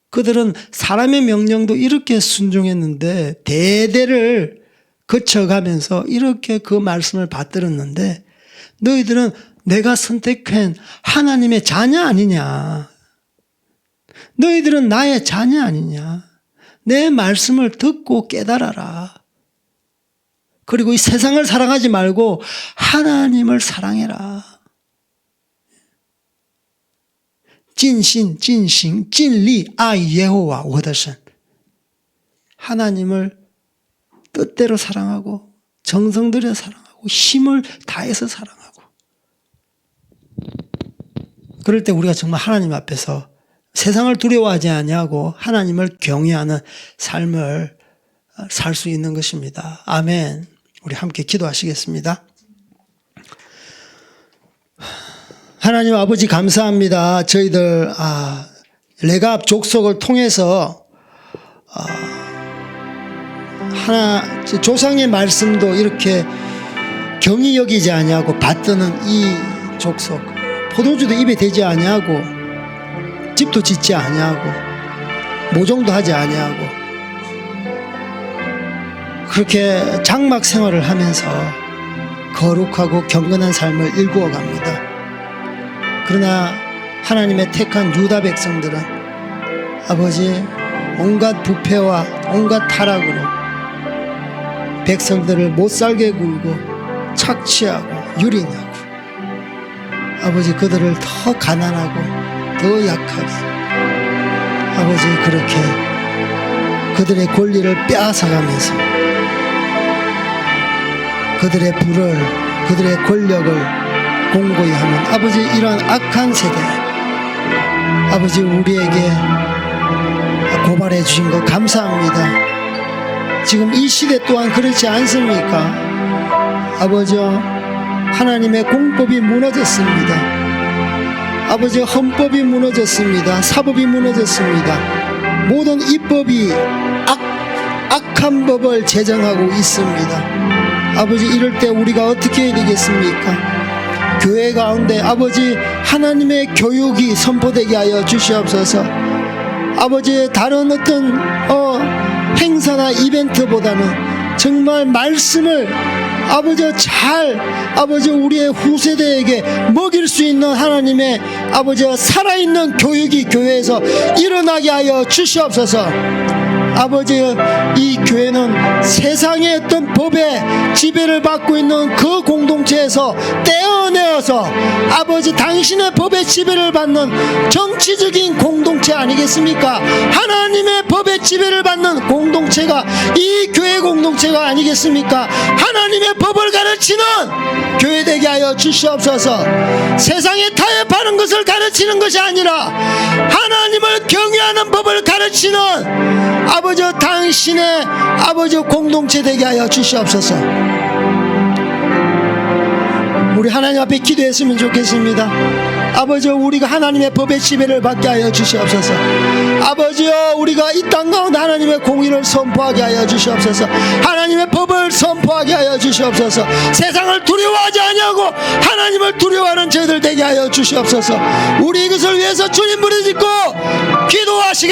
[SPEAKER 1] 그들은 사람의 명령도 이렇게 순종했는데 대대를 거쳐가면서 이렇게 그 말씀을 받들었는데 너희들은 내가 선택한 하나님의 자녀 아니냐. 너희들은 나의 자녀 아니냐. 내 말씀을 듣고 깨달아라. 그리고 이 세상을 사랑하지 말고 하나님을 사랑해라. 진신, 진싱, 진리, 아이 예호와 워더선. 하나님을 뜻대로 사랑하고 정성 들여 사랑하고 힘을 다해서 사랑하고 그럴 때 우리가 정말 하나님 앞에서 세상을 두려워하지 아니하고 하나님을 경외하는 삶을 살 수 있는 것입니다. 아멘. 우리 함께 기도하시겠습니다. 하나님 아버지 감사합니다. 저희들 레갑 족속을 통해서 조상의 말씀도 이렇게 경히 여기지 아니하고 받드는 이 족속, 포도주도 입에 대지 아니하고 집도 짓지 아니하고 모종도 하지 아니하고 그렇게 장막 생활을 하면서 거룩하고 경건한 삶을 일구어 갑니다. 그러나 하나님의 택한 유다 백성들은 아버지 온갖 부패와 온갖 타락으로 백성들을 못살게 굴고 착취하고 유린하고 아버지 그들을 더 가난하고 더 약하게 아버지 그렇게 그들의 권리를 빼앗아가면서 그들의 부를 그들의 권력을 공고히 하는 아버지 이런 악한 세대 아버지 우리에게 고발해 주신 것 감사합니다. 지금 이 시대 또한 그렇지 않습니까? 아버지 하나님의 공법이 무너졌습니다. 아버지 헌법이 무너졌습니다. 사법이 무너졌습니다. 모든 입법이 악한 법을 제정하고 있습니다. 아버지 이럴 때 우리가 어떻게 해야 되겠습니까? 교회 가운데 아버지 하나님의 교육이 선포되게 하여 주시옵소서. 아버지의 다른 어떤 행사나 이벤트보다는 정말 말씀을 아버지 잘 아버지 우리의 후세대에게 먹일 수 있는 하나님의 아버지 살아있는 교육이 교회에서 일어나게 하여 주시옵소서. 아버지 이 교회는 세상의 어떤 법의 지배를 받고 있는 그 공동체에서 떼어내어서 아버지 당신의 법의 지배를 받는 정치적인 공동체 아니겠습니까? 하나님의 법의 지배를 받는 공동체가 이 교회 공동체가 아니겠습니까? 하나님의 법을 가르치는 교회 되게 하여 주시옵소서. 세상에 타협하는 것을 가르치는 것이 아니라 하나님을 경외하는 법을 가르치는 아버지 당신의 아버지 공동체 되게 하여 주시옵소서. 우리 하나님 앞에 기도했으면 좋겠습니다. 아버지 우리가 하나님의 법의 지배를 받게 하여 주시옵소서. 아버지여 우리가 이 땅 가운데 하나님의 공의를 선포하게 하여 주시옵소서. 하나님의 법을 선포하게 하여 주시옵소서. 세상을 두려워하지 아니하고 하나님을 두려워하는 저희들 되게 하여 주시옵소서. 우리 이것을 위해서 주님 부르짖고 기도하시겠습니다.